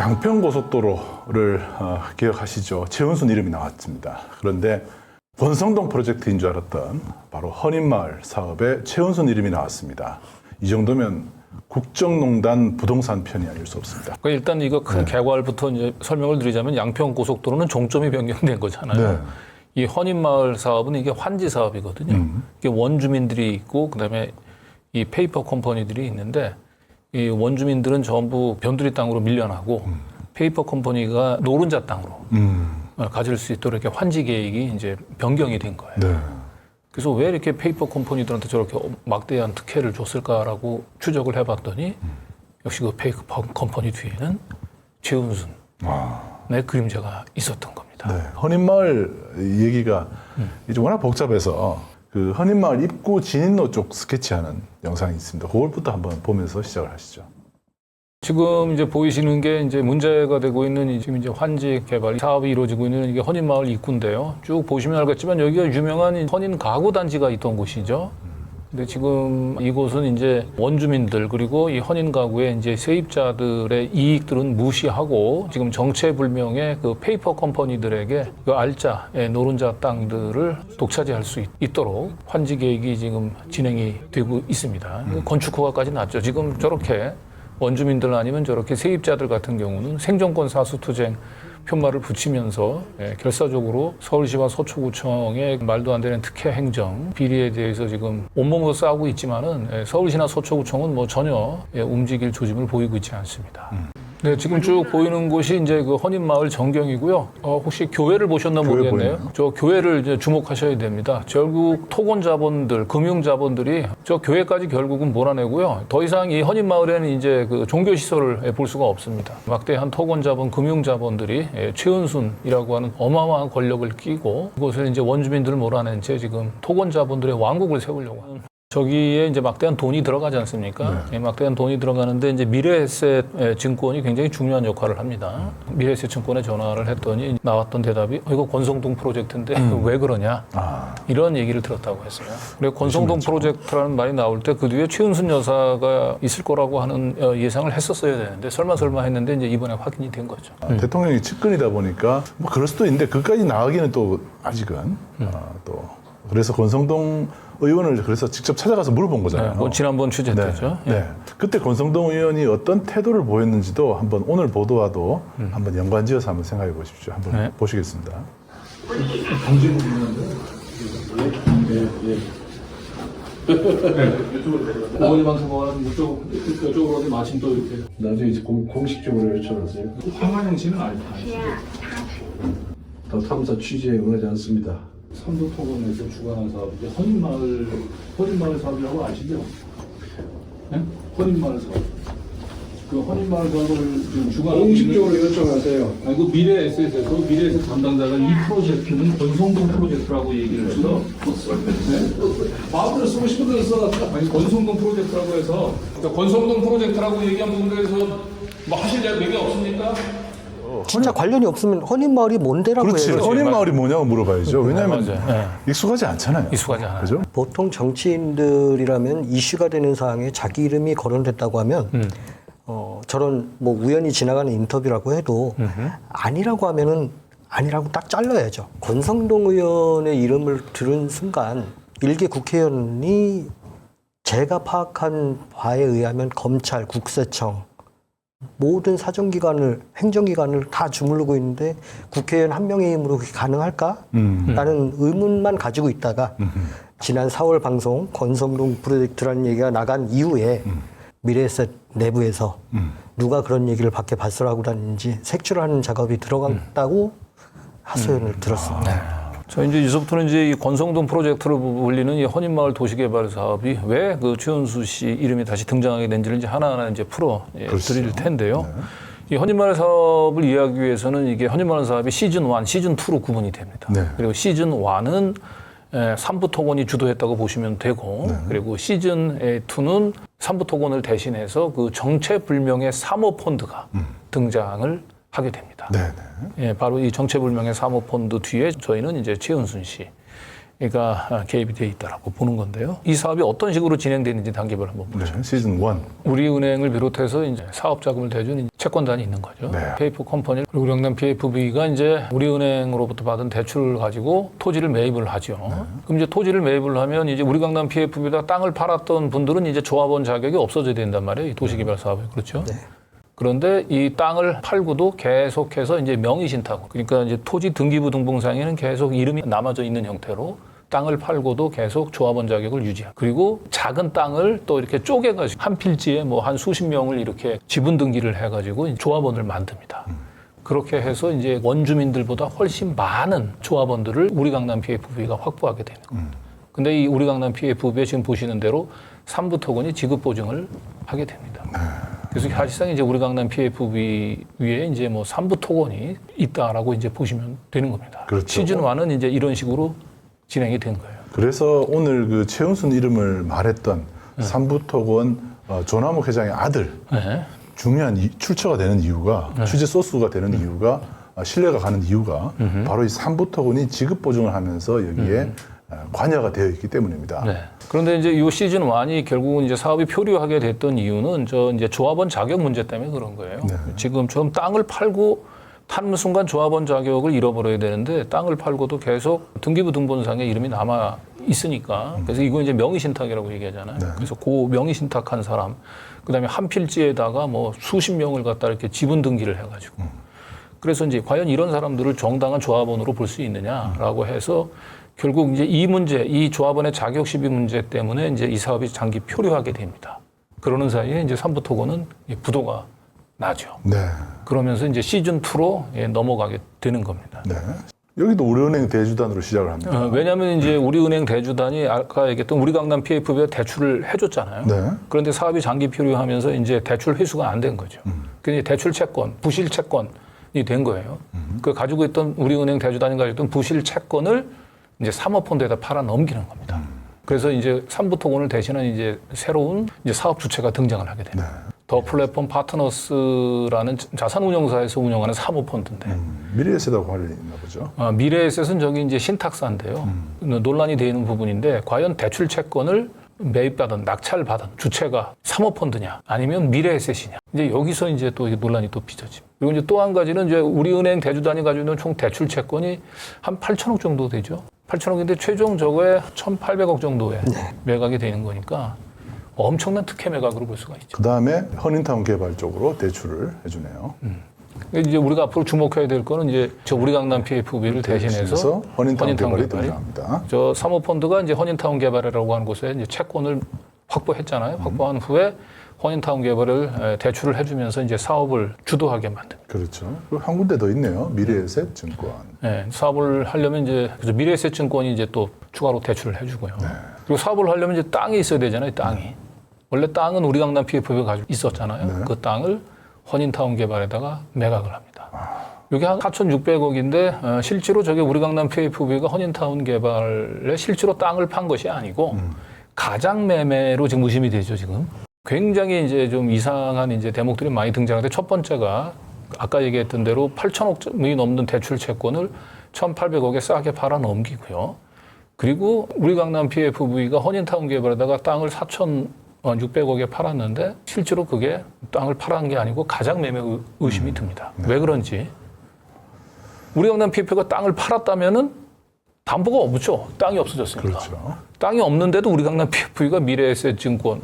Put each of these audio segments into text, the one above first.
양평고속도로를 기억하시죠? 최은순 이름이 나왔습니다. 그런데 권성동 프로젝트인 줄 알았던 바로 헌인마을 사업에 최은순 이름이 나왔습니다. 이 정도면 국정농단 부동산 편이 아닐 수 없습니다. 그러니까 일단 이거 큰 개괄부터 이제 설명을 드리자면 양평고속도로는 종점이 변경된 거잖아요. 네. 이 헌인마을 사업은 이게 환지 사업이거든요. 이게 원주민들이 있고 그다음에 이 페이퍼 컴퍼니들이 있는데 이 원주민들은 전부 변두리 땅으로 밀려나고 페이퍼 컴퍼니가 노른자 땅으로 가질 수 있도록 이렇게 환지 계획이 이제 변경이 된 거예요. 네. 그래서 왜 이렇게 페이퍼 컴퍼니들한테 저렇게 막대한 특혜를 줬을까라고 추적을 해봤더니 역시 그 페이퍼 컴퍼니 뒤에는 최은순의 그림자가 있었던 겁니다. 네. 헌인마을 얘기가 이제 워낙 복잡해서 그 헌인마을 입구 진입로 쪽 스케치하는 영상이 있습니다. 그걸부터 한번 보면서 시작을 하시죠. 지금 이제 보이시는 게 이제 문제가 되고 있는 지금 이제 환지 개발 사업이 이루어지고 있는 이게 헌인마을 입구인데요. 쭉 보시면 알겠지만 여기가 유명한 헌인 가구 단지가 있던 곳이죠. 근데 지금 이곳은 이제 원주민들 그리고 이 헌인 가구의 이제 세입자들의 이익들은 무시하고 지금 정체불명의 그 페이퍼 컴퍼니들에게 그 알짜의 노른자 땅들을 독차지할 수 있도록 환지 계획이 지금 진행이 되고 있습니다. 건축 허가까지 났죠. 지금 저렇게 원주민들 아니면 저렇게 세입자들 같은 경우는 생존권 사수투쟁 편말을 붙이면서 결사적으로 서울시와 서초구청의 말도 안 되는 특혜 행정 비리에 대해서 지금 온몸으로 싸우고 있지만은 서울시나 서초구청은 뭐 전혀 움직일 조짐을 보이고 있지 않습니다. 네, 지금 쭉 보이는 곳이 이제 그 헌인마을 전경이고요. 혹시 교회를 보셨나 모르겠네요. 보이네요. 저 교회를 이제 주목하셔야 됩니다. 결국 토건자본들, 금융자본들이 저 교회까지 결국은 몰아내고요. 더 이상 이 헌인마을에는 이제 그 종교시설을 볼 수가 없습니다. 막대한 토건자본, 금융자본들이 최은순이라고 하는 어마어마한 권력을 끼고 그곳에 이제 원주민들을 몰아낸 채 지금 토건자본들의 왕국을 세우려고 하는. 저기에 이제 막대한 돈이 들어가지 않습니까? 네. 막대한 돈이 들어가는데 이제 미래에셋 증권이 굉장히 중요한 역할을 합니다. 미래에셋 증권에 전화를 했더니 나왔던 대답이 이거 권성동 프로젝트인데 왜 그러냐? 이런 얘기를 들었다고 했어요. 그리고 권성동 프로젝트라는 말이 나올 때 그 뒤에 최은순 여사가 있을 거라고 하는 예상을 했었어야 되는데 설마 했는데 이제 이번에 확인이 된 거죠. 대통령이 측근이다 보니까 뭐 그럴 수도 있는데 그까지 나가기는 또 아직은 또 그래서 권성동 의원을 그래서 직접 찾아가서 물어본 거잖아요. 네, 뭐 지난번 취재 때죠. 네. 그때 권성동 의원이 어떤 태도를 보였는지도 한번 오늘 보도와도 한번 연관지어서 한번 생각해 보십시오. 한번 보시겠습니다. 어머니 방송하는 이쪽으로 어디 마침 또 이렇게 나중에 이제 공식적으로 요청하세요. 황만영 씨는 알죠? 더 탐사 취지에 응하지 않습니다. 삼도토건에서 주관한 사업이 헌인마을 사업이라고 아시죠? 네? 헌인마을 사업. 그 헌인마을 사업을 지금 주관하고 공식적으로 요청하세요. 아니, 그 미래에셋에서 미래에셋 담당자가 이 프로젝트는 권성동 프로젝트라고 얘기를 해서 마음대로 쓰고 싶은 대로 써놨다. 아니, 권성동 프로젝트라고 해서 그러니까 권성동 프로젝트라고 얘기한 부분에 대해서 뭐 하실 얘기 없습니까? 진짜 관련이 없으면 헌인마을이 뭔데라고 그렇지. 해요. 헌인마을이 뭐냐고 물어봐야죠. 왜냐하면 맞아요. 익숙하지 않잖아요. 익숙하지 않아요. 그죠? 보통 정치인들이라면 이슈가 되는 사항에 자기 이름이 거론됐다고 하면 저런 뭐 우연히 지나가는 인터뷰라고 해도 아니라고 하면은 아니라고 딱 잘라야죠. 권성동 의원의 이름을 들은 순간 일개 국회의원이 제가 파악한 바에 의하면 검찰, 국세청 모든 사정기관을, 행정기관을 다 주무르고 있는데 국회의원 한 명의 힘으로 그게 가능할까? 라는 의문만 가지고 있다가 지난 4월 방송 권성동 프로젝트라는 얘기가 나간 이후에 미래에셋 내부에서 누가 그런 얘기를 밖에 발설하고 다니는지 색출하는 작업이 들어갔다고 하소연을 들었습니다. 저 이제 이제부터는 이제 이 권성동 프로젝트로 불리는 이 헌인마을 도시개발 사업이 왜 그 최은수 씨 이름이 다시 등장하게 된지를 이제 하나하나 이제 풀어 드릴 텐데요. 이 헌인마을 사업을 이해하기 위해서는 이게 헌인마을 사업이 시즌 1, 시즌 2로 구분이 됩니다. 그리고 시즌 1은 삼부토건이 주도했다고 보시면 되고 그리고 시즌 2는 삼부토건을 대신해서 그 정체불명의 사모펀드가 등장을 하게 됩니다. 예, 바로 이 정체불명의 사모펀드 뒤에 저희는 이제 최은순 씨 그러니까 개입이 돼 있다라고 보는 건데요. 이 사업이 어떤 식으로 진행되는지 단계별 한번 보죠. 네, 시즌 1. 우리은행을 비롯해서 이제 사업 자금을 대주는 채권단이 있는 거죠. 네. PF 컴퍼니 그리고 우리강남 PFV가 이제 우리은행으로부터 받은 대출을 가지고 토지를 매입을 하죠. 그럼 이제 토지를 매입을 하면 이제 우리강남 PFV가 땅을 팔았던 분들은 이제 조합원 자격이 없어져야 된단 말이에요. 이 도시개발 사업에 그렇죠. 네. 그런데 이 땅을 팔고도 계속해서 이제 명의신탁, 그러니까 이제 토지 등기부 등본상에는 계속 이름이 남아져 있는 형태로 땅을 팔고도 계속 조합원 자격을 유지하고, 그리고 작은 땅을 또 이렇게 쪼개가지고 한 필지에 뭐 한 수십 명을 이렇게 지분 등기를 해가지고 조합원을 만듭니다. 그렇게 해서 이제 원주민들보다 훨씬 많은 조합원들을 우리강남 PFV가 확보하게 되는 거예요. 근데 이 우리강남 PFV에 지금 보시는 대로 삼부토건이 지급 보증을 하게 됩니다. 그래서 사실상 이제 우리강남 PFV 위에 이제 뭐 삼부토건이 있다라고 이제 보시면 되는 겁니다. 그렇죠. 시즌 1은 이제 이런 식으로 진행이 된 거예요. 그래서 오늘 그 최은순 이름을 말했던 삼부토건 조남욱 회장의 아들 네. 중요한 출처가 되는 이유가 취재 소스가 되는 이유가 신뢰가 가는 이유가 바로 이 삼부토건이 지급 보증을 하면서 여기에 관여가 되어 있기 때문입니다. 네. 그런데 이제 이 시즌 1이 결국은 이제 사업이 표류하게 됐던 이유는 저 이제 조합원 자격 문제 때문에 그런 거예요. 네. 지금처럼 땅을 팔고 타는 순간 조합원 자격을 잃어버려야 되는데 땅을 팔고도 계속 등기부 등본상에 이름이 남아 있으니까 그래서 이거 이제 명의신탁이라고 얘기하잖아요. 네. 그래서 그 명의신탁한 사람, 그다음에 한 필지에다가 뭐 수십 명을 갖다 이렇게 지분 등기를 해가지고 그래서 이제 과연 이런 사람들을 정당한 조합원으로 볼 수 있느냐라고 해서 결국 이제 이 문제, 이 조합원의 자격 시비 문제 때문에 이제 이 사업이 장기 표류하게 됩니다. 그러는 사이에 이제 삼부토건은 부도가 나죠. 네. 그러면서 이제 시즌 2로 넘어가게 되는 겁니다. 네. 여기도 우리은행 대주단으로 시작을 합니다. 왜냐하면 이제 우리은행 대주단이 아까 얘기했던 우리강남 PFV가 대출을 해줬잖아요. 네. 그런데 사업이 장기 표류하면서 이제 대출 회수가 안 된 거죠. 그래서 대출 채권, 부실 채권이 된 거예요. 그 가지고 있던 우리은행 대주단이 가지고 있던 부실 채권을 이제 사모펀드에다 팔아 넘기는 겁니다. 그래서 이제 삼부토건을 대신한 이제 새로운 이제 사업 주체가 등장을 하게 됩니다. 네. 더 플랫폼 파트너스라는 자산운용사에서 운영하는 사모펀드인데 미래에셋하고 관련이 있나 보죠. 미래에셋은 저기 이제 신탁사인데요. 논란이 되어 있는 부분인데 과연 대출 채권을 매입받은 낙찰받은 주체가 사모펀드냐 아니면 미래에셋이냐 이제 여기서 이제 또 논란이 또 빚어집니다. 그리고 이제 또 한 가지는 이제 우리은행 대주단이 가지고 있는 총 대출 채권이 한 8천억 정도 되죠. 8천억인데 최종 저거에 1,800억 정도에 매각이 되는 거니까 엄청난 특혜 매각으로 볼 수가 있죠. 그 다음에 허닌타운 개발 쪽으로 대출을 해주네요. 이제 우리가 앞으로 주목해야 될 거는 이제 저 우리강남 PFV를 대신해서 허닌타운 개발이 개발이 등장합니다. 저 사모펀드가 이제 허닌타운 개발이라고 하는 곳에 이제 채권을 확보했잖아요. 확보한 후에 허닌타운 개발을 대출을 해주면서 이제 사업을 주도하게 만듭니다. 그렇죠. 그리고 한 군데 더 있네요. 미래에셋 증권. 네, 사업을 하려면 이제 그래서 미래에셋 증권이 이제 또 추가로 대출을 해주고요. 그리고 사업을 하려면 이제 땅이 있어야 되잖아요. 땅이. 원래 땅은 우리강남 PFV가 가지고 있었잖아요. 네. 그 땅을 허닌타운 개발에다가 매각을 합니다. 이게 한 4,600억인데 실제로 저게 우리강남 PFV가 허닌타운 개발에 실제로 땅을 판 것이 아니고 가장 매매로 지금 의심이 되죠. 지금 굉장히 이제 좀 이상한 이제 대목들이 많이 등장하는데 첫 번째가 아까 얘기했던 대로 8천억이 넘는 대출 채권을 1,800억에 싸게 팔아 넘기고요. 그리고 우리강남 PFV가 허닌타운 개발에다가 땅을 4,600억에 팔았는데 실제로 그게 땅을 팔아한 게 아니고 가장 매매 의심이 듭니다. 왜 그런지. 우리강남 PFV가 땅을 팔았다면은 담보가 없죠. 땅이 없어졌으니까. 그렇죠. 땅이 없는데도 우리강남 PFV가 미래에셋 증권,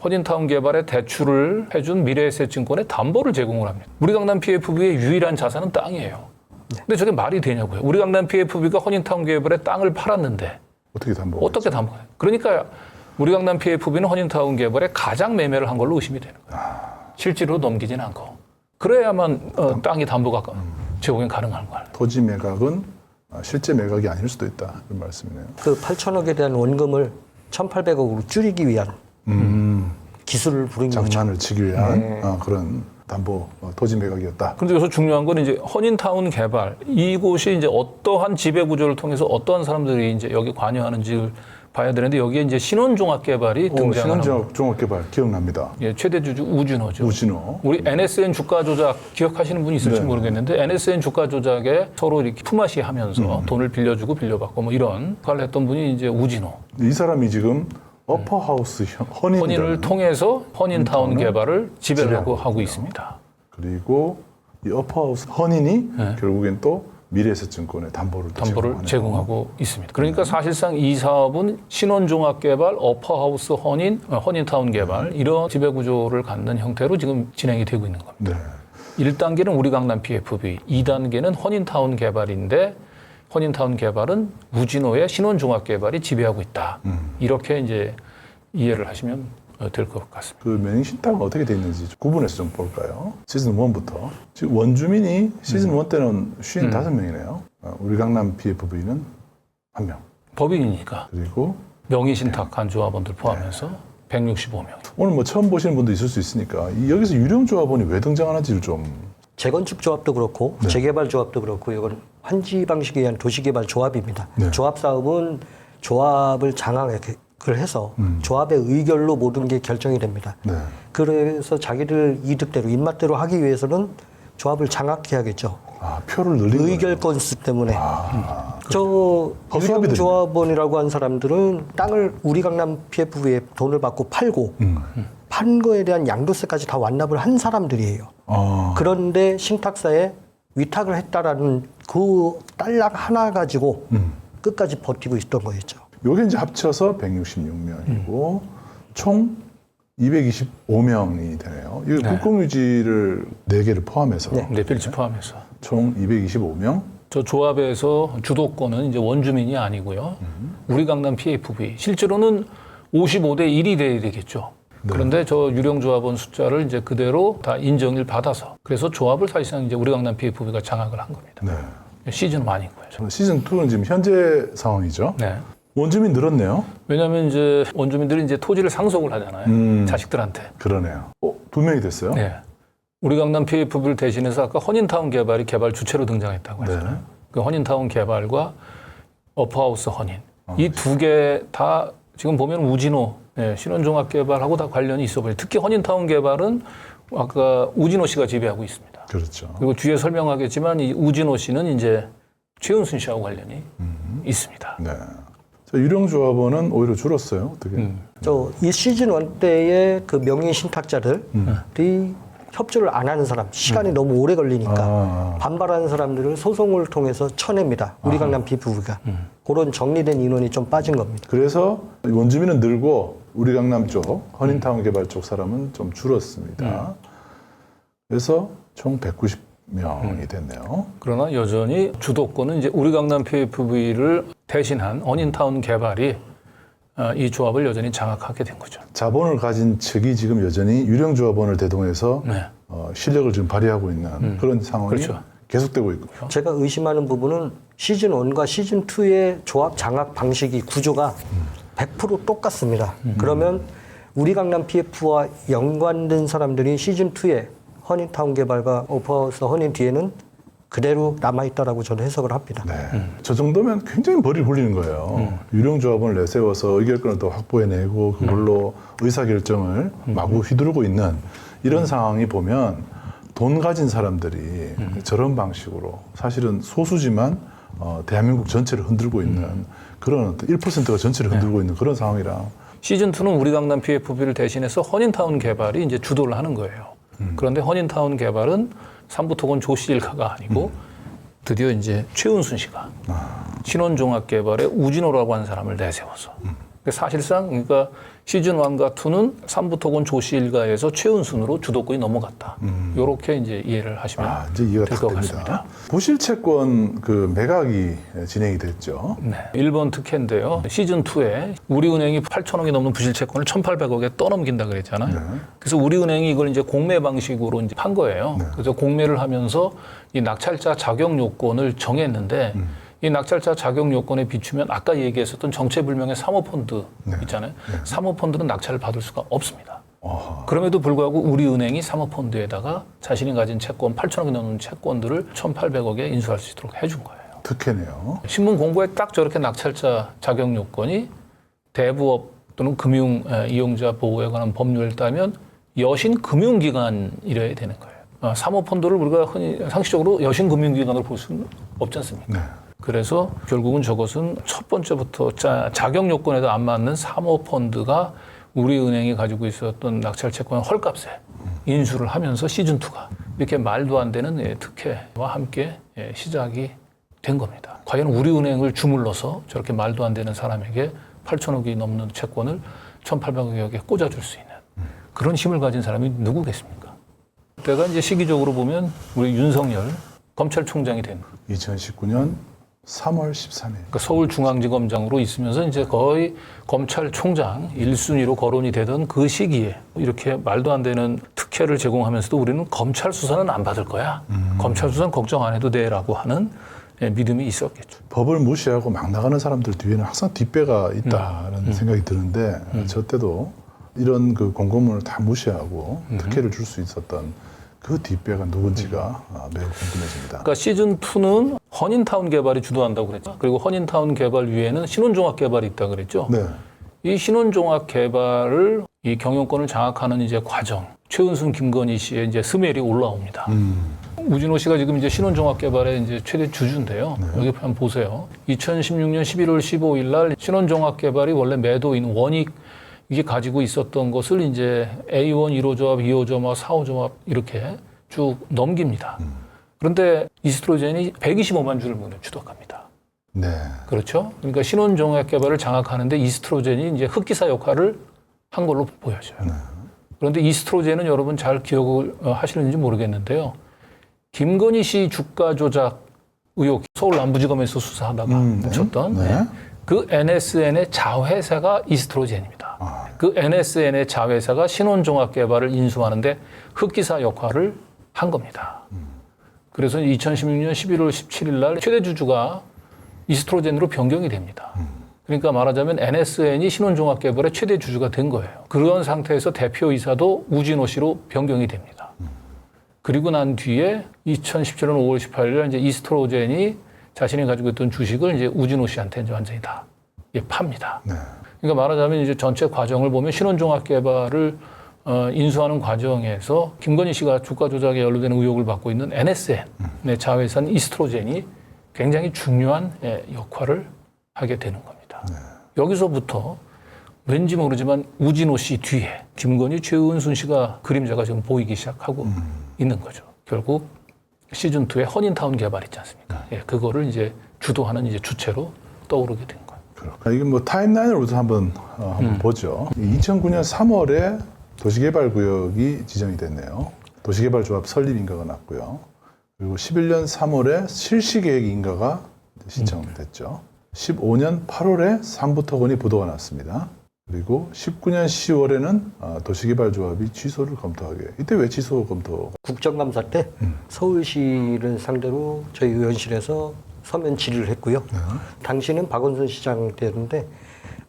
허닌타운 개발에 대출을 해준 미래에셋 증권에 담보를 제공을 합니다. 우리강남 PFV의 유일한 자산은 땅이에요. 근데 저게 말이 되냐고요. 우리강남 PFV가 허닌타운 개발에 땅을 팔았는데 어떻게 담보? 어떻게 담보해요? 그러니까 우리강남 PFV는 허닌타운 개발에 가장 매매를 한 걸로 의심이 되는 거예요. 실제로 넘기진 않고. 그래야만 땅이 담보가 제공이 가능한 거예요. 토지 매각은 실제 매각이 아닐 수도 있다. 이런 말씀이네요. 그 8천억에 대한 원금을 1,800억으로 줄이기 위한 기술을 부린 거죠. 장난을 치기 위한 그런 담보 토지 매각이었다. 그런데 여기서 중요한 건 이제 허닌타운 개발 이곳이 이제 어떠한 지배 구조를 통해서 어떠한 사람들이 이제 여기 관여하는지를 봐야 되는데 여기에 이제 신원종합개발이 등장하는 신원종합개발 기억납니다. 예, 최대 주주 우진호죠. 우진호. 우리 NSN 주가 조작 기억하시는 분이 있을지 네. 모르겠는데 NSN 주가 조작에 서로 이렇게 품앗이하면서 돈을 빌려주고 빌려받고 뭐 이런 역할을 했던 분이 이제 우진호. 이 사람이 지금 어퍼하우스 허닌을 통해서 허닌타운 개발을 지배하고 하고 있고요. 있습니다. 그리고 이 어퍼하우스 허닌이 네. 결국엔 또 미래에셋증권에 담보를 제공하고 있습니다. 그러니까 사실상 이 사업은 신원종합개발, 어퍼하우스 허닌타운 개발 이런 지배구조를 갖는 형태로 지금 진행이 되고 있는 겁니다. 네. 1단계는 우리 강남 PFB, 2단계는 허닌타운 개발인데 허닌타운 개발은 우진호의 신원종합개발이 지배하고 있다. 이렇게 이제 이해를 하시면 될 것 같습니다. 그 명의신탁은 어떻게 돼 있는지 구분해서 좀 볼까요? 시즌 1부터. 지금 원주민이 시즌 1 때는 55명이네요. 우리 강남 PFV는 1명. 법인이니까 그리고 명의신탁한 조합원들 포함해서 165명. 오늘 뭐 처음 보시는 분도 있을 수 있으니까 여기서 유령 조합원이 왜 등장하는지를 좀 재건축 조합도 그렇고 재개발 조합도 그렇고 이건 환지 방식에 의한 도시개발 조합입니다. 네. 조합 사업은 조합을 장악을 해서 조합의 의결로 모든 게 결정이 됩니다. 네. 그래서 자기들 이득대로 입맛대로 하기 위해서는 조합을 장악해야겠죠. 표를 늘리는 거예요. 의결 건수 때문에. 저 허수아비들이네. 유령조합원이라고 한 사람들은 땅을 우리 강남 PFV에 돈을 받고 팔고 판 거에 대한 양도세까지 다 완납을 한 사람들이에요. 그런데 신탁사에 위탁을 했다라는 그 딸랑 하나 가지고 끝까지 버티고 있던 거였죠. 요게 이제 합쳐서 166명이고 총 225명이 되네요. 이거 네. 국공유지를 4개를 포함해서 네, 필지 포함해서. 총 225명. 저 조합에서 주도권은 이제 원주민이 아니고요. 우리 강남 PFV. 실제로는 55대 1이 돼야 되겠죠. 그런데 저 유령 조합원 숫자를 이제 그대로 다 인정을 받아서 그래서 조합을 사실상 이제 우리 강남 PFV가 장악을 한 겁니다. 네. 시즌 1이고요. 시즌 2는 지금 현재 상황이죠. 네. 원주민 늘었네요. 왜냐하면 이제 원주민들이 이제 토지를 상속을 하잖아요. 자식들한테. 그러네요. 2명이 됐어요? 네. 우리 강남 PFV를 대신해서 아까 허닌타운 개발이 개발 주체로 등장했다고 했잖아요. 네. 그 허닌타운 개발과 어퍼하우스 허닌 이 두 개 다 지금 보면 우진호 신원종합개발하고 다 관련이 있어 보여요. 특히 허닌타운 개발은 아까 우진호 씨가 지배하고 있습니다. 그렇죠. 그리고 뒤에 설명하겠지만 이 우진호 씨는 이제 최은순 씨하고 관련이 있습니다. 네. 자, 유령 조합원은 오히려 줄었어요. 어떻게? 이 시즌 1 때의 그 명의 신탁자들이 협조를 안 하는 사람, 시간이 너무 오래 걸리니까 반발하는 사람들을 소송을 통해서 쳐냅니다. 우리 강남 PFV가. 그런 정리된 인원이 좀 빠진 겁니다. 그래서 원주민은 늘고 우리 강남 쪽, 허닌타운 개발 쪽 사람은 좀 줄었습니다. 그래서 총 190명이 됐네요. 그러나 여전히 주도권은 이제 우리 강남 PFV를 대신한 허닌타운 개발이 이 조합을 여전히 장악하게 된 거죠. 자본을 가진 측이 지금 여전히 유령 조합원을 대동해서 네. 실력을 지금 발휘하고 있는 그런 상황이 그렇죠. 계속되고 있고요. 제가 의심하는 부분은 시즌 1과 시즌 2의 조합 장악 방식이 구조가 100% 똑같습니다. 그러면 우리 강남 PF와 연관된 사람들이 시즌 2의 허닌타운 개발과 오퍼하우스 허닌 뒤에는 그대로 남아있다라고 저는 해석을 합니다. 네. 저 정도면 굉장히 머리를 굴리는 거예요. 유령 조합원을 내세워서 의결권을 더 확보해내고 그걸로 의사결정을 마구 휘두르고 있는 이런 상황이 보면 돈 가진 사람들이 저런 방식으로 사실은 소수지만 대한민국 전체를 흔들고 있는 그런 어떤 1%가 전체를 흔들고 있는 그런 상황이라 시즌 2는 우리 강남 PFV를 대신해서 허닌타운 개발이 이제 주도를 하는 거예요. 그런데 허닌타운 개발은 삼부토건 조시일가가 아니고 드디어 이제 최은순 씨가 신원종합개발의 우진호라고 하는 사람을 내세워서 사실상 그러니까 시즌 1과 2는 삼부토건 조시일가에서 최은순으로 주도권이 넘어갔다. 이렇게 이제 이해를 하시면 이제 이해가 될 딱 것 됩니다. 같습니다. 부실채권 그 매각이 진행이 됐죠. 네. 1번 특혜인데요. 시즌 2에 우리은행이 8천억이 넘는 부실채권을 1,800억에 떠넘긴다 그랬잖아요. 네. 그래서 우리은행이 이걸 이제 공매 방식으로 이제 판 거예요. 그래서 공매를 하면서 이 낙찰자 자격 요건을 정했는데 이 낙찰자 자격 요건에 비추면 아까 얘기했었던 정체불명의 사모펀드 있잖아요. 사모펀드는 낙찰을 받을 수가 없습니다. 그럼에도 불구하고 우리은행이 사모펀드에다가 자신이 가진 채권 8천억이 넘는 채권들을 1,800억에 인수할 수 있도록 해준 거예요. 특혜네요. 신문 공고에 딱 저렇게 낙찰자 자격 요건이 대부업 또는 금융 이용자 보호에 관한 법률을 따면 여신 금융기관이래야 되는 거예요. 사모펀드를 우리가 흔히 상식적으로 여신 금융기관으로 볼 수는 없지 않습니까? 네. 그래서 결국은 저것은 첫 번째부터 자격 요건에도 안 맞는 사모펀드가 우리 은행이 가지고 있었던 낙찰 채권 헐값에 인수를 하면서 시즌2가 이렇게 말도 안 되는 특혜와 함께 시작이 된 겁니다. 과연 우리 은행을 주물러서 저렇게 말도 안 되는 사람에게 8천억이 넘는 채권을 1,800억에 꽂아줄 수 있는 그런 힘을 가진 사람이 누구겠습니까? 그때가 이제 시기적으로 보면 우리 윤석열 검찰총장이 된 2019년 3월 13일. 그러니까 서울중앙지검장으로 있으면서 이제 거의 검찰총장 1순위로 거론이 되던 그 시기에 이렇게 말도 안 되는 특혜를 제공하면서도 우리는 검찰 수사는 안 받을 거야. 검찰 수사는 걱정 안 해도 돼라고 하는 믿음이 있었겠죠. 법을 무시하고 막 나가는 사람들 뒤에는 항상 뒷배가 있다는 생각이 드는데 저 때도 이런 그 공고문을 다 무시하고 특혜를 줄 수 있었던 그 뒷배가 누군지가 매우 궁금해집니다. 그러니까 시즌2는 허닌타운 개발이 주도한다고 그랬죠. 그리고 허닌타운 개발 위에는 신혼종합 개발이 있다고 그랬죠. 네. 이 신혼종합 개발을 이 경영권을 장악하는 이제 과정, 최은순, 김건희 씨의 이제 스멜이 올라옵니다. 우진호 씨가 지금 이제 신혼종합 개발의 이제 최대 주주인데요. 여기 한번 보세요. 2016년 11월 15일 날 신혼종합 개발이 원래 매도인 원익 이게 가지고 있었던 것을 이제 A1 1호 조합, 2호 조합, 4호 조합 이렇게 쭉 넘깁니다. 그런데 이스트로젠이 125만 주를 주도합니다. 네. 그렇죠? 그러니까 신혼종합 개발을 장악하는데 이스트로젠이 이제 흑기사 역할을 한 걸로 보여져요. 그런데 이스트로젠은 여러분 잘 기억을 하시는지 모르겠는데요. 김건희 씨 주가 조작 의혹 서울 남부지검에서 수사하다가 묻혔던 네. 그 NSN의 자회사가 이스트로젠입니다. 그 NSN의 자회사가 신혼종합 개발을 인수하는데 흑기사 역할을 한 겁니다. 그래서 2016년 11월 17일 날 최대 주주가 이스트로젠으로 변경이 됩니다. 그러니까 말하자면 NSN이 신혼종합 개발의 최대 주주가 된 거예요. 그런 상태에서 대표이사도 우진호 씨로 변경이 됩니다. 그리고 난 뒤에 2017년 5월 18일 날 이제 이스트로젠이 자신이 가지고 있던 주식을 이제 우진호 씨한테 이제 완전히 다 팝니다. 네. 그러니까 말하자면 이제 전체 과정을 보면 신혼종합 개발을 인수하는 과정에서 김건희 씨가 주가 조작에 연루되는 의혹을 받고 있는 NSN의 자회사인 이스트로젠이 굉장히 중요한 역할을 하게 되는 겁니다. 여기서부터 왠지 모르지만 우진호 씨 뒤에 김건희, 최은순 씨가 그림자가 지금 보이기 시작하고 있는 거죠. 결국 시즌2의 허닌타운 개발 있지 않습니까? 그거를 이제 주도하는 이제 주체로 떠오르게 된 거예요. 그렇구나. 이게 뭐 타임라인을 우선 한번 보죠. 2009년 3월에 도시개발구역이 지정이 됐네요. 도시개발조합 설립 인가가 났고요. 그리고 11년 3월에 실시계획 인가가 신청됐죠. 15년 8월에 삼부토건이 부도가 났습니다. 그리고 19년 10월에는 도시개발조합이 취소를 검토하게. 이때 왜 취소 검토? 국정감사 때 서울시를 상대로 저희 의원실에서 서면 질의를 했고요. 당시는 박원순 시장 때였는데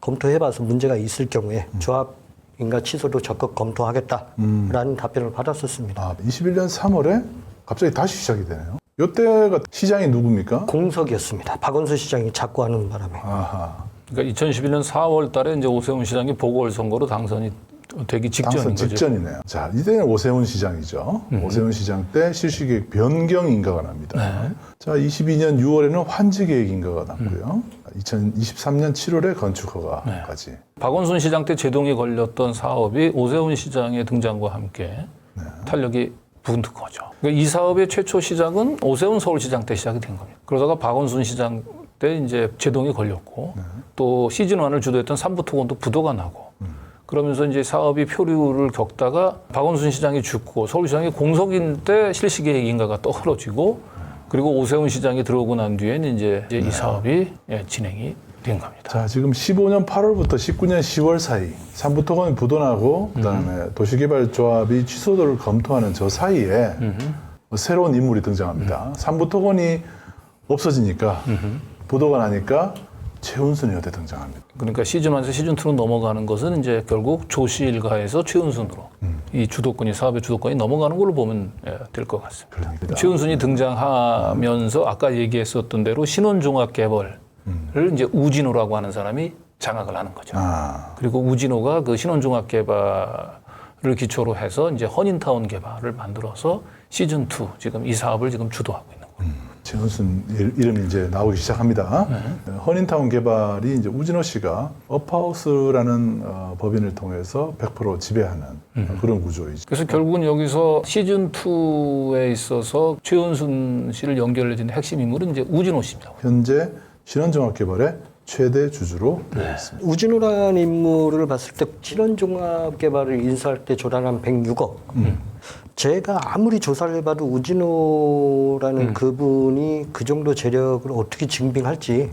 검토해봐서 문제가 있을 경우에 조합 인가 취소도 적극 검토하겠다라는 답변을 받았었습니다. 21년 3월에 갑자기 다시 시작이 되네요. 이때가 시장이 누굽니까? 공석이었습니다. 박원순 시장이 자꾸 하는 바람에. 아하. 그러니까 2011년 4월 달에 이제 오세훈 시장이 보궐선거로 당선이 되기 직전인 당선 거죠. 직전이네요. 자, 이때는 오세훈 시장이죠. 오세훈 시장 때 실시계획 변경 인가가 납니다. 자, 22년 6월에는 환지계획 인가가 났고요. 2023년 7월에 건축 허가까지. 박원순 시장 때 제동이 걸렸던 사업이 오세훈 시장의 등장과 함께 탄력이 붙은 거죠. 그러니까 이 사업의 최초 시작은 오세훈 서울시장 때 시작이 된 겁니다. 그러다가 박원순 시장 때 이제 제동이 걸렸고 또 시즌1을 주도했던 삼부토건도 부도가 나고 그러면서 이제 사업이 표류를 겪다가 박원순 시장이 죽고 서울시장이 공석인 때 실시계획 인가가 떨어지고 그리고 오세훈 시장이 들어오고 난 뒤에는 이제 이 사업이 진행이 된 겁니다. 자, 지금 15년 8월부터 19년 10월 사이 삼부토건이 부도나고 그다음에 도시개발조합이 취소도를 검토하는 저 사이에 새로운 인물이 등장합니다. 삼부토건이 없어지니까 부도가 나니까 최은순 여대 등장합니다. 그러니까 시즌1에서 시즌2로 넘어가는 것은 이제 결국 조씨 일가에서 최은순으로 이 주도권이 사업의 주도권이 넘어가는 걸로 보면 될 것 같습니다. 그렇습니다. 최은순이 등장하면서 아까 얘기했었던 대로 신혼종합 개발을 이제 우진호라고 하는 사람이 장악을 하는 거죠. 아, 그리고 우진호가 그 신혼종합개발을 기초로 해서 이제 허닌타운 개발을 만들어서 시즌 2 지금 이 사업을 지금 주도하고 있는 거예요. 최은순 이름이 이제 나오기 시작합니다. 허닌타운 개발이 이제 우진호 씨가 업하우스라는 법인을 통해서 100% 지배하는 그런 구조이죠. 그래서 결국은 여기서 시즌 2에 있어서 최은순 씨를 연결해준 핵심 인물은 이제 우진호 씨입니다. 현재 신원종합개발의 최대 주주로 되어 있습니다. 우진우라는 인물을 봤을 때 신원종합개발을 인수할 때 조달한 106억. 제가 아무리 조사를 해봐도 우진우라는 그분이 그 정도 재력을 어떻게 증빙할지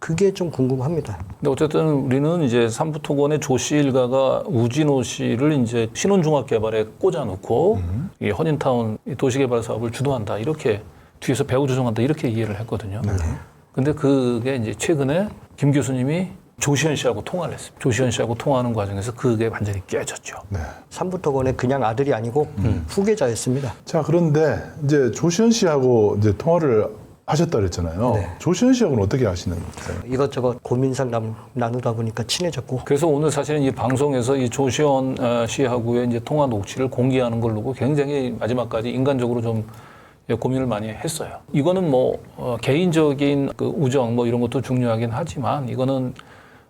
그게 좀 궁금합니다. 근데 어쨌든 우리는 이제 삼부토건의 조 씨 일가가 우진호 씨를 이제 신혼종합개발에 꽂아놓고 이 허닌타운 도시개발 사업을 주도한다 이렇게 뒤에서 배후 조종한다 이렇게 이해를 했거든요. 근데 그게 이제 최근에 김 교수님이 조시현 씨하고 통화를 했습니다. 조시현 씨하고 통화하는 과정에서 그게 완전히 깨졌죠. 네. 삼부토건의 그냥 아들이 아니고 후계자였습니다. 자, 그런데 이제 조시현 씨하고 이제 통화를 하셨다 그랬잖아요. 조시현 씨하고는 어떻게 아시는 거예요? 이것저것 고민상 나누다 보니까 친해졌고 그래서 오늘 사실은 이 방송에서 이 조시현 씨하고의 이제 통화 녹취를 공개하는 걸로 굉장히 마지막까지 인간적으로 좀 고민을 많이 했어요. 이거는 뭐 개인적인 그 우정 뭐 이런 것도 중요하긴 하지만 이거는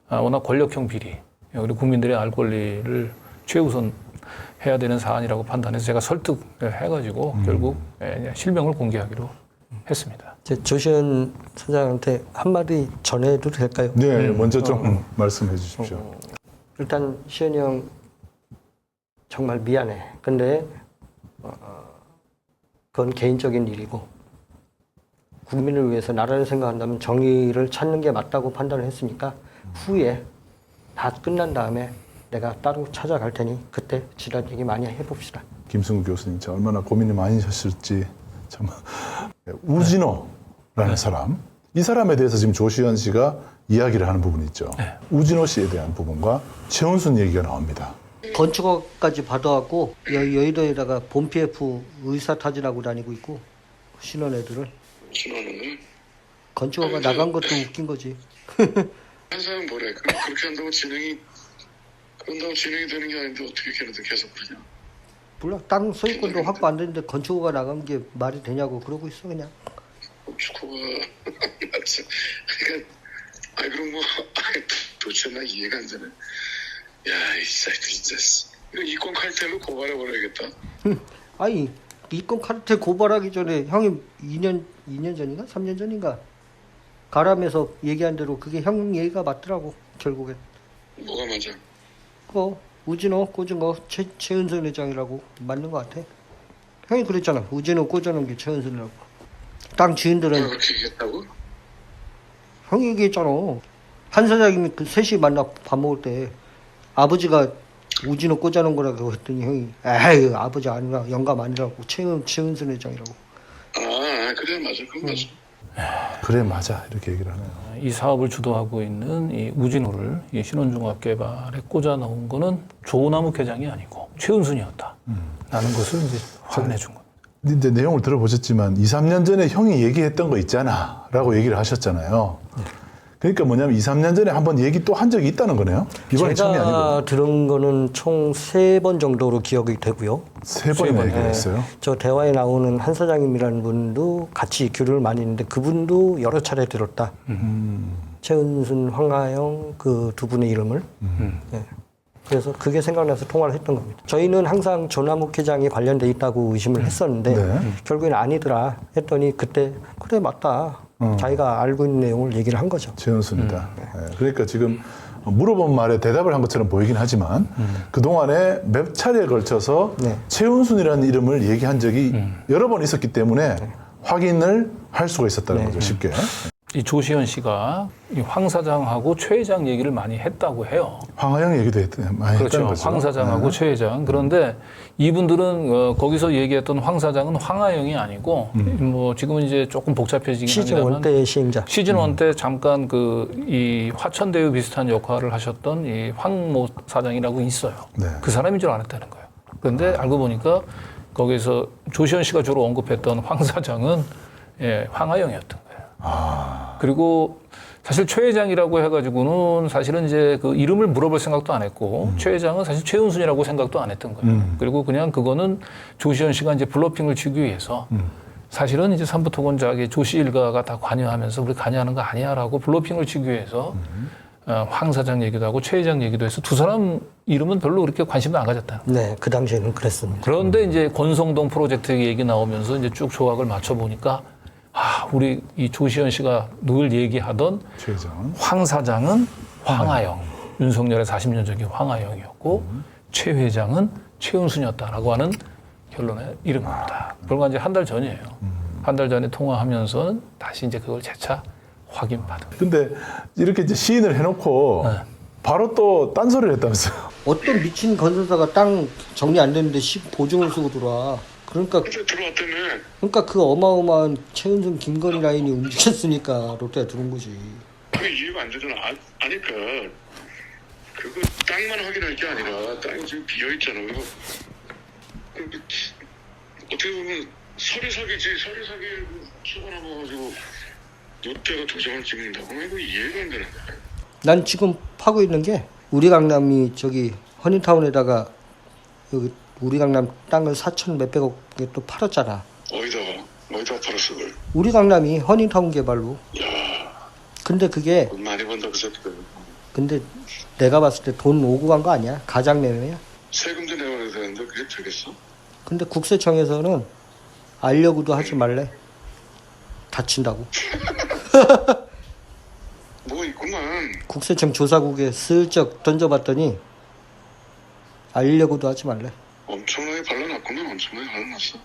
워낙 권력형 비리 그리고 국민들의 알 권리를 최우선 해야 되는 사안이라고 판단해서 제가 설득해가지고 결국 실명을 공개하기로 했습니다. 조시현 선장한테 한마디 전해도 될까요? 네, 먼저 좀 말씀해 주십시오. 일단 시현이 형 정말 미안해. 근데 그건 개인적인 일이고 국민을 위해서 나라를 생각한다면 정의를 찾는 게 맞다고 판단을 했으니까 후에 다 끝난 다음에 내가 따로 찾아갈 테니 그때 지난 얘기 많이 해봅시다. 김승우 교수님, 참 얼마나 고민이 많으셨을지 참. 우진호라는 사람, 이 사람에 대해서 지금 조시현 씨가 이야기를 하는 부분이 있죠. 우진호 씨에 대한 부분과 최은순 얘기가 나옵니다. 건축업까지 받아갖고 여의도에다가 본 PF 의사 타진하고 다니고 있고 신혼애들을 신혼은 건축업가 나간 것도 웃긴 거지. 한 사람 뭐래? 그렇게 한다고 진행이 되는 게 아닌데 어떻게 걔네들 계속 그러냐? 몰라, 땅 소유권도 확보 안 되는데 건축업가 나간 게 말이 되냐고 그러고 있어 그냥. 축구가 맞지? 그러니까 그럼 뭐 도대체 나 이해가 안 되네. 야, 이 사이트 진짜 이거 이권 칼텔로 고발해 버려야겠다. 아니 이건 카르텔 고발하기 전에 형이 2년 전인가 3년 전인가 가람에서 얘기한 대로 그게 형 얘기가 맞더라고 결국엔. 뭐가 맞아? 그거 우진호 꽂은 거 최은선 회장이라고 맞는 것 같아. 형이 그랬잖아. 우진호 꽂아놓은 게 최은선이라고. 땅 지인들은 그렇게 얘기했다고? 형이 얘기했잖아. 한 사장님이 그 셋이 만나 밥 먹을 때 아버지가 우진호 꽂아놓은 거라고 했더니 형이 에이 아버지 아니라 영감 아니라고 최은선 회장이라고. 그래 맞아. 그건 맞아. 그래, 맞아. 이렇게 얘기를 하네요. 이 사업을 주도하고 있는 이 우진호를 이 신혼종합개발에 꽂아놓은 거는 조나무 회장이 아니고 최은순이었다. 라는 것을 이제 확인해 준 겁니다. 이제 내용을 들어보셨지만 2, 3년 전에 형이 얘기했던 거 있잖아 라고 얘기를 하셨잖아요. 그러니까 뭐냐면 2, 3년 전에 한번 얘기 또 한 적이 있다는 거네요. 이번에 처음이 아니고. 제가 들은 거는 총 3번 정도로 기억이 되고요. 3번이나 얘기를 했어요. 저 대화에 나오는 한 사장님이라는 분도 같이 교류를 많이 했는데 그분도 여러 차례 들었다. 최은순, 황하영 그 두 분의 이름을. 네. 그래서 그게 생각나서 통화를 했던 겁니다. 저희는 항상 조남욱 회장이 관련돼 있다고 의심을 했었는데 결국엔 아니더라 했더니 그때 그래 맞다. 자기가 알고 있는 내용을 얘기를 한 거죠. 최은순이다. 네. 그러니까 지금 물어본 말에 대답을 한 것처럼 보이긴 하지만 그동안에 몇 차례에 걸쳐서 최은순이라는 이름을 얘기한 적이 여러 번 있었기 때문에 확인을 할 수가 있었다는 거죠. 쉽게. 이 조시현 씨가 이 황 사장하고 최 회장 얘기를 많이 했다고 해요. 황하영 얘기도 많이 그렇죠. 했다는 거죠. 황 사장하고 최 회장. 그런데 이분들은 거기서 얘기했던 황 사장은 황하영이 아니고 뭐 지금은 이제 조금 복잡해지긴 시즌 합니다만 1 때의 시행자. 시즌 1 때 잠깐 이 화천대유 비슷한 역할을 하셨던 이 황모 사장이라고 있어요. 네. 그 사람인 줄 알았다는 거예요. 그런데 알고 보니까 거기서 조시현 씨가 주로 언급했던 황 사장은 황하영이었던 거예요. 그리고 사실 최 회장이라고 해가지고는 사실은 이제 그 이름을 물어볼 생각도 안 했고 최 회장은 사실 최은순이라고 생각도 안 했던 거예요. 그리고 그냥 그거는 조시현 씨가 이제 블러핑을 치기 위해서 사실은 이제 삼부토건작의 조씨 일가가 다 관여하면서 우리 관여하는 거 아니야라고 블러핑을 치기 위해서 황 사장 얘기도 하고 최 회장 얘기도 해서 두 사람 이름은 별로 그렇게 관심도 안 가졌다. 네, 그 당시에는 그랬습니다. 그런데 이제 권성동 프로젝트 얘기 나오면서 이제 쭉 조각을 맞춰 보니까 우리 이 조시현 씨가 늘 얘기하던 최 회장은 황 사장은 황하영, 윤석열의 40년 전기 황하영이었고 최 회장은 최은순이었다라고 하는 결론에 이른 겁니다. 불과 이제 한 달 전이에요. 한 달 전에 통화하면서는 다시 이제 그걸 재차 확인받은. 근데 이렇게 이제 시인을 해놓고 바로 또 딴소리를 했다면서요. 어떤 미친 건설사가 땅 정리 안 됐는데 보증을 쓰고 들어와. 그러니까 들어왔다며. 그 어마어마한 최은순 김건희 라인이 움직였으니까 롯데가 들어온 거지. 그게 이해가 안 되잖아. 아니까 그거 땅만 확인할 게 아니라 땅이 지금 비어 있잖아. 어떻게 보면 서류 사기지. 서류 사기를 수반하고 롯데가 도장을 찍는다고 이거 이해가 안 되는데. 난 지금 파고 있는 게 우리 강남이 저기 허니타운에다가 여기 우리 강남 땅을 4천 몇백억에 또 팔았잖아. 어디다가 팔았어 그걸? 우리 강남이 허니타운 개발로. 근데 그게 돈 많이 번다 그 새끼들. 근데 내가 봤을 때 돈 오고 간 거 아니야? 가장매매야. 세금도 내야 되는데 그게 되겠어? 근데 국세청에서는 알려고도 하지 말래. 다친다고. 뭐 있구만. 국세청 조사국에 슬쩍 던져봤더니 알려고도 하지 말래. 엄청나게 발라놨구만. 엄청나게 발라놨어.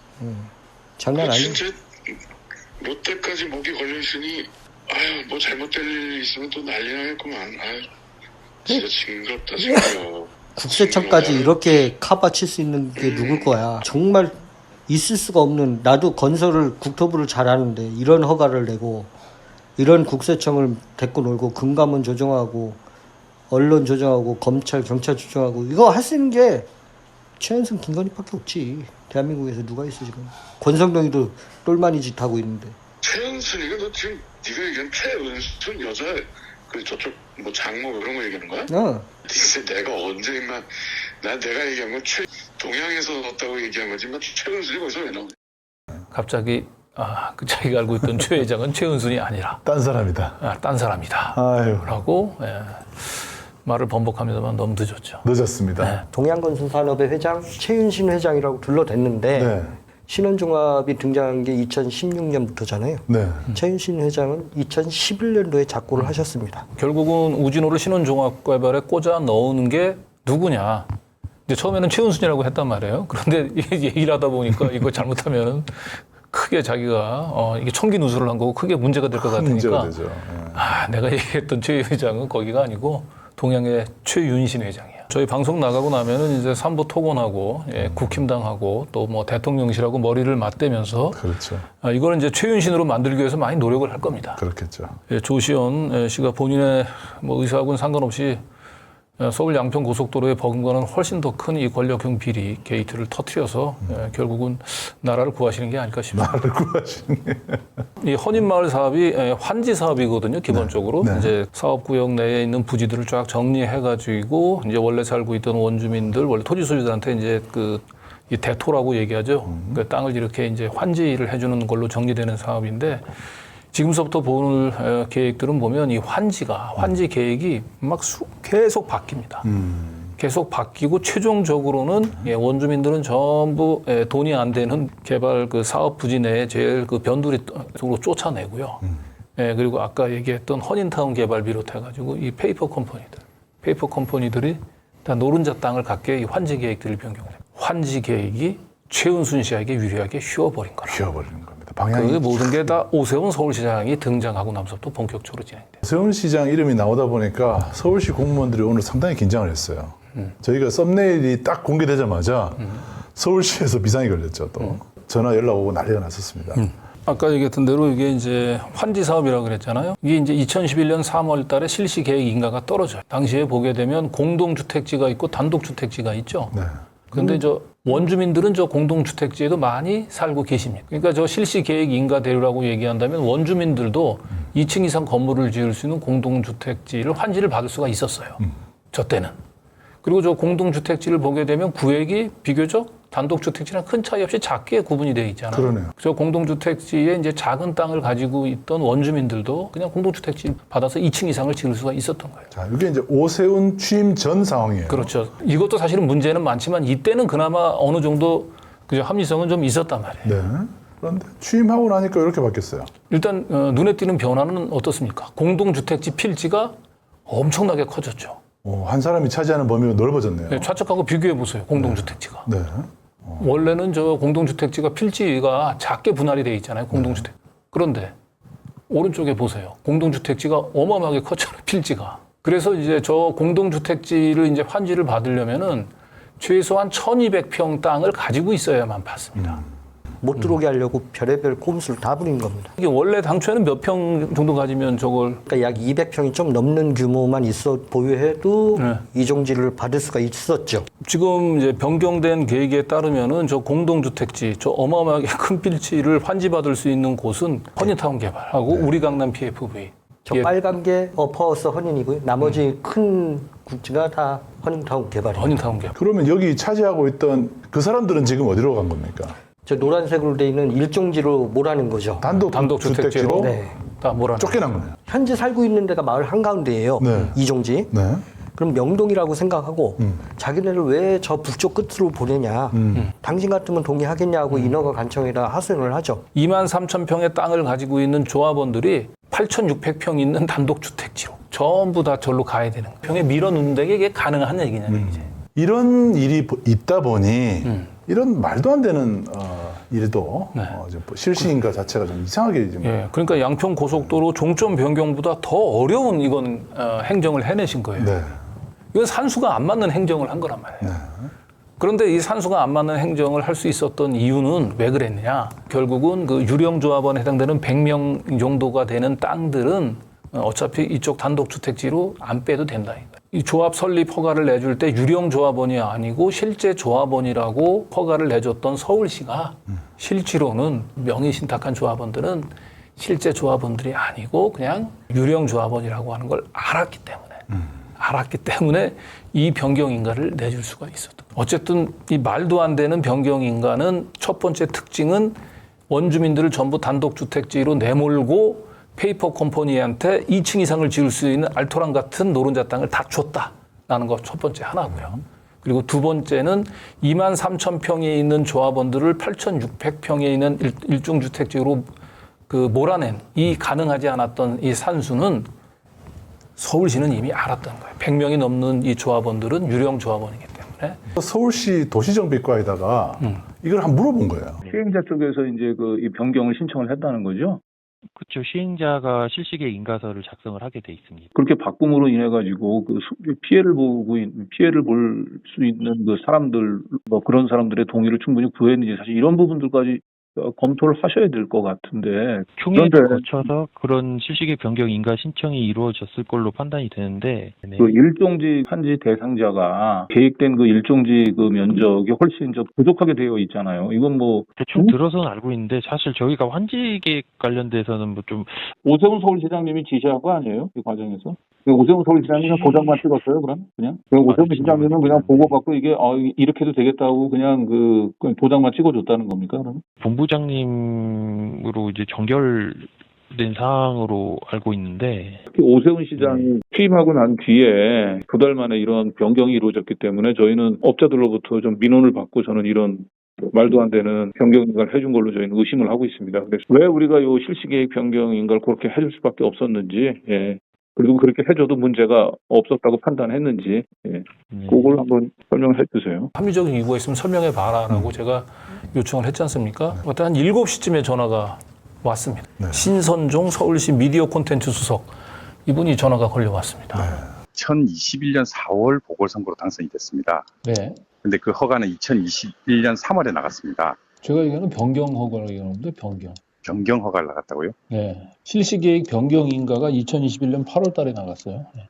장난 아니야. 진짜 롯데까지 목이 걸려있으니 아유 뭐 잘못될 일 있으면 또 난리 나겠구만. 아유 진짜 징그럽다 징그러워. 국세청까지 이렇게 카바칠 수 있는 게 누굴 거야. 정말 있을 수가 없는, 나도 건설을 국토부를 잘하는데 이런 허가를 내고 이런 국세청을 데리고 놀고 금감원 조정하고 언론 조정하고 검찰 경찰 조정하고 이거 할 수 있는 게 최은순 김건희밖에 없지. 대한민국에서 누가 있어 지금. 권성동이도 똘마니 짓 하고 있는데. 최은순이가 너 지금 네가 얘기한 최은순 여자 그 저쪽 뭐 장모 이런 거 얘기하는 거야? 진짜 내가 언제 임마 내가 얘기한 건 동양에서 넣었다고 얘기한 거지 만 최은순이 거기서 왜 나오냐? 갑자기 그 자기가 알고 있던 최 회장은 최은순이 아니라 딴 사람이다. 딴 사람이다. 아유, 라고 말을 번복합니다만 너무 늦었죠. 늦었습니다. 동양건설산업의 회장 최윤신 회장이라고 둘러댔는데 네. 신원종합이 등장한 게 2016년부터잖아요. 네. 최윤신 회장은 2011년도에 작고를 하셨습니다. 결국은 우진호를 신원종합개발에 꽂아 넣는 게 누구냐. 근데 처음에는 최은순이라고 했단 말이에요. 그런데 얘기를 하다 보니까 이거 잘못하면 크게 자기가 이게 청기 누수를 한 거고 크게 문제가 될 것 문제가 같으니까 되죠. 내가 얘기했던 최 회장은 거기가 아니고 동양의 최윤신 회장이야. 저희 방송 나가고 나면은 이제 삼부 토건하고 국힘당하고 또 뭐 대통령실하고 머리를 맞대면서 그렇죠. 이거는 이제 최윤신으로 만들기 위해서 많이 노력을 할 겁니다. 그렇겠죠. 조시현 씨가 본인의 뭐 의사하고는 상관없이 서울 양평 고속도로에 버금가는 훨씬 더 큰 이 권력형 비리 게이트를 터트려서 결국은 나라를 구하시는 게 아닐까 싶습니다. 나를 구하시는 게. 이 헌인마을 사업이 환지 사업이거든요. 기본적으로 네. 이제 사업구역 내에 있는 부지들을 쫙 정리해가지고 이제 원래 살고 있던 원주민들, 원래 토지 소유자한테 이제 이 대토라고 얘기하죠. 그 땅을 이렇게 이제 환지를 해주는 걸로 정리되는 사업인데. 지금서부터 보는 계획들은 보면 이 환지 계획이 막 계속 바뀝니다. 계속 바뀌고 최종적으로는 원주민들은 전부 돈이 안 되는 개발 그 사업 부지 내에 제일 그 변두리로 쫓아내고요. 그리고 아까 얘기했던 허닌타운 개발 비롯해가지고 이 페이퍼 컴퍼니들이 다 노른자 땅을 갖게 이 환지 계획들을 변경해요. 환지 계획이 최은순 씨에게 유리하게 휘어버린 거라. 휘어버리는 겁니다. 그 방향이. 모든 게 다 오세훈 서울시장이 등장하고 나서부터 본격적으로 진행돼요. 서울시장 이름이 나오다 보니까 서울시 공무원들이 오늘 상당히 긴장을 했어요. 저희가 썸네일이 딱 공개되자마자 서울시에서 비상이 걸렸죠. 또 전화 연락 오고 난리가 났었습니다. 아까 얘기했던 대로 이게 이제 환지 사업이라고 그랬잖아요. 이게 이제 2011년 3월 달에 실시 계획 인가가 떨어져요. 당시에 보게 되면 공동주택지가 있고 단독주택지가 있죠. 네. 근데 저 원주민들은 저 공동주택지에도 많이 살고 계십니다. 그러니까 저 실시계획 인가대로라고 얘기한다면 원주민들도 2층 이상 건물을 지을 수 있는 공동주택지를 환지를 받을 수가 있었어요. 저 때는. 그리고 저 공동주택지를 보게 되면 구획이 비교적 단독주택지랑 큰 차이 없이 작게 구분이 되어 있잖아요. 그러네요. 저 공동주택지에 이제 작은 땅을 가지고 있던 원주민들도 그냥 공동주택지 받아서 2층 이상을 지을 수가 있었던 거예요. 자, 이게 이제 오세훈 취임 전 상황이에요. 그렇죠. 이것도 사실은 문제는 많지만 이때는 그나마 어느 정도 그죠 합리성은 좀 있었단 말이에요. 네. 그런데 취임하고 나니까 이렇게 바뀌었어요. 일단 눈에 띄는 변화는 어떻습니까? 공동주택지 필지가 엄청나게 커졌죠. 한 사람이 차지하는 범위가 넓어졌네요. 네, 좌측하고 비교해 보세요. 공동주택지가. 네. 원래는 저 공동주택지가 필지가 작게 분할이 돼 있잖아요. 공동주택. 그런데 오른쪽에 보세요. 공동주택지가 어마어마하게 컸잖아요. 필지가. 그래서 이제 저 공동주택지를 이제 환지를 받으려면은 최소한 1200평 땅을 가지고 있어야만 받습니다. 못 들어오게 하려고 별의별 꼼수를 다 부린 겁니다. 이게 원래 당초에는 몇 평 정도 가지면 저걸 그러니까 약 200평이 좀 넘는 규모만 있어 보유해도 네. 이종지를 받을 수가 있었죠. 지금 이제 변경된 계획에 따르면은 저 공동주택지, 저 어마어마하게 큰 필지를 환지받을 수 있는 곳은 허니타운 개발하고 우리 강남 PFV. 저 예, 빨간 게 어퍼하우스 허닌이고요. 나머지 큰 굴지가 다 허닌타운 개발이에요. 허니타운 개발. 그러면 여기 차지하고 있던 그 사람들은 지금 어디로 간 겁니까? 저 노란색으로 돼 있는 일종지로 몰아낸 거죠. 단독주택지로 네. 다 몰아내. 쫓겨난 거네요. 현재 살고 있는 데가 마을 한가운데예요. 네. 이종지. 네. 그럼 명동이라고 생각하고 자기네를 왜 저 북쪽 끝으로 보내냐. 당신 같으면 동의하겠냐고 인허가 간청에다 하소연을 하죠. 2만 3천 평의 땅을 가지고 있는 조합원들이 8,600평 있는 단독주택지로 전부 다 절로 가야 되는 거예요. 평에 밀어넣는 데 이게 가능한 얘기냐면 이제. 이런 일이 있다 보니 이런 말도 안 되는 일도 네. 이제 뭐 실시인가 자체가 좀 이상하게 지금 예, 그러니까 양평 고속도로 종점 변경보다 더 어려운 이건 행정을 해내신 거예요. 네. 이건 산수가 안 맞는 행정을 한 거란 말이에요. 그런데 이 산수가 안 맞는 행정을 할 수 있었던 이유는 왜 그랬느냐? 결국은 그 유령조합원에 해당되는 100명 정도가 되는 땅들은 어차피 이쪽 단독주택지로 안 빼도 된다. 이 조합 설립 허가를 내줄 때 유령조합원이 아니고 실제 조합원이라고 허가를 내줬던 서울시가 실제로는 명의신탁한 조합원들은 실제 조합원들이 아니고 그냥 유령조합원이라고 하는 걸 알았기 때문에 이 변경인가를 내줄 수가 있었다. 어쨌든 이 말도 안 되는 변경인가는 첫 번째 특징은 원주민들을 전부 단독주택지로 내몰고 페이퍼 컴퍼니한테 2층 이상을 지을 수 있는 알토란 같은 노른자 땅을 다 줬다라는 거 첫 번째 하나고요. 그리고 두 번째는 2만 3천 평에 있는 조합원들을 8,600평에 있는 일종주택지로 그 몰아낸 이 가능하지 않았던 이 산수는 서울시는 이미 알았던 거예요. 100명이 넘는 이 조합원들은 유령 조합원이기 때문에. 서울시 도시정비과에다가 이걸 한번 물어본 거예요. 시행자 쪽에서 이제 이 변경을 신청을 했다는 거죠. 그렇죠. 시행자가 실시계획 인가서를 작성을 하게 돼 있습니다. 그렇게 바꿈으로 인해 가지고 피해를 볼 수 있는 그 사람들 뭐 그런 사람들의 동의를 충분히 구했는지 사실 이런 부분들까지 검토를 하셔야 될 것 같은데. 총회를 그런데 거쳐서 그런 실시계획 변경 인가 신청이 이루어졌을 걸로 판단이 되는데 네. 그 일종지 환지 대상자가 계획된 그 일종지 그 면적이 훨씬 좀 부족하게 되어 있잖아요. 이건 뭐 대충 들어서는 알고 있는데 사실 저희가 환지계획 관련돼서는 뭐 좀 오세훈 서울시장님이 지시한 거 아니에요? 이 과정에서? 오세훈 서울시장님은 도장만 찍었어요, 그럼? 그냥? 오세훈 시장님은 그냥 보고받고 이게, 이렇게 해도 되겠다고 그냥 그냥 도장만 찍어줬다는 겁니까, 그러면? 본부장님으로 이제 정결된 사항으로 알고 있는데 특히 오세훈 시장이 취임하고 난 뒤에 2달 만에 이런 변경이 이루어졌기 때문에 저희는 업자들로부터 좀 민원을 받고 저는 이런 말도 안 되는 변경인가를 해준 걸로 저희는 의심을 하고 있습니다. 그래서 왜 우리가 요 실시계획 변경인가를 그렇게 해줄 수밖에 없었는지, 예. 그리고 그렇게 해줘도 문제가 없었다고 판단했는지, 예. 그걸 한번 설명을 해주세요. 합리적인 이유가 있으면 설명해 봐라라고 제가 요청을 했지 않습니까? 그때 한 7시쯤에 전화가 왔습니다. 신선종 서울시 미디어 콘텐츠 수석 이분이 전화가 걸려왔습니다. 2021년 4월 보궐선거로 당선이 됐습니다. 네. 근데 그 허가는 2021년 3월에 나갔습니다. 제가 얘기하는 변경 허가라고 얘기하는데 변경 허가를 나갔다고요? 네. 실시계획 변경인가가 2021년 8월 달에 나갔어요. 네.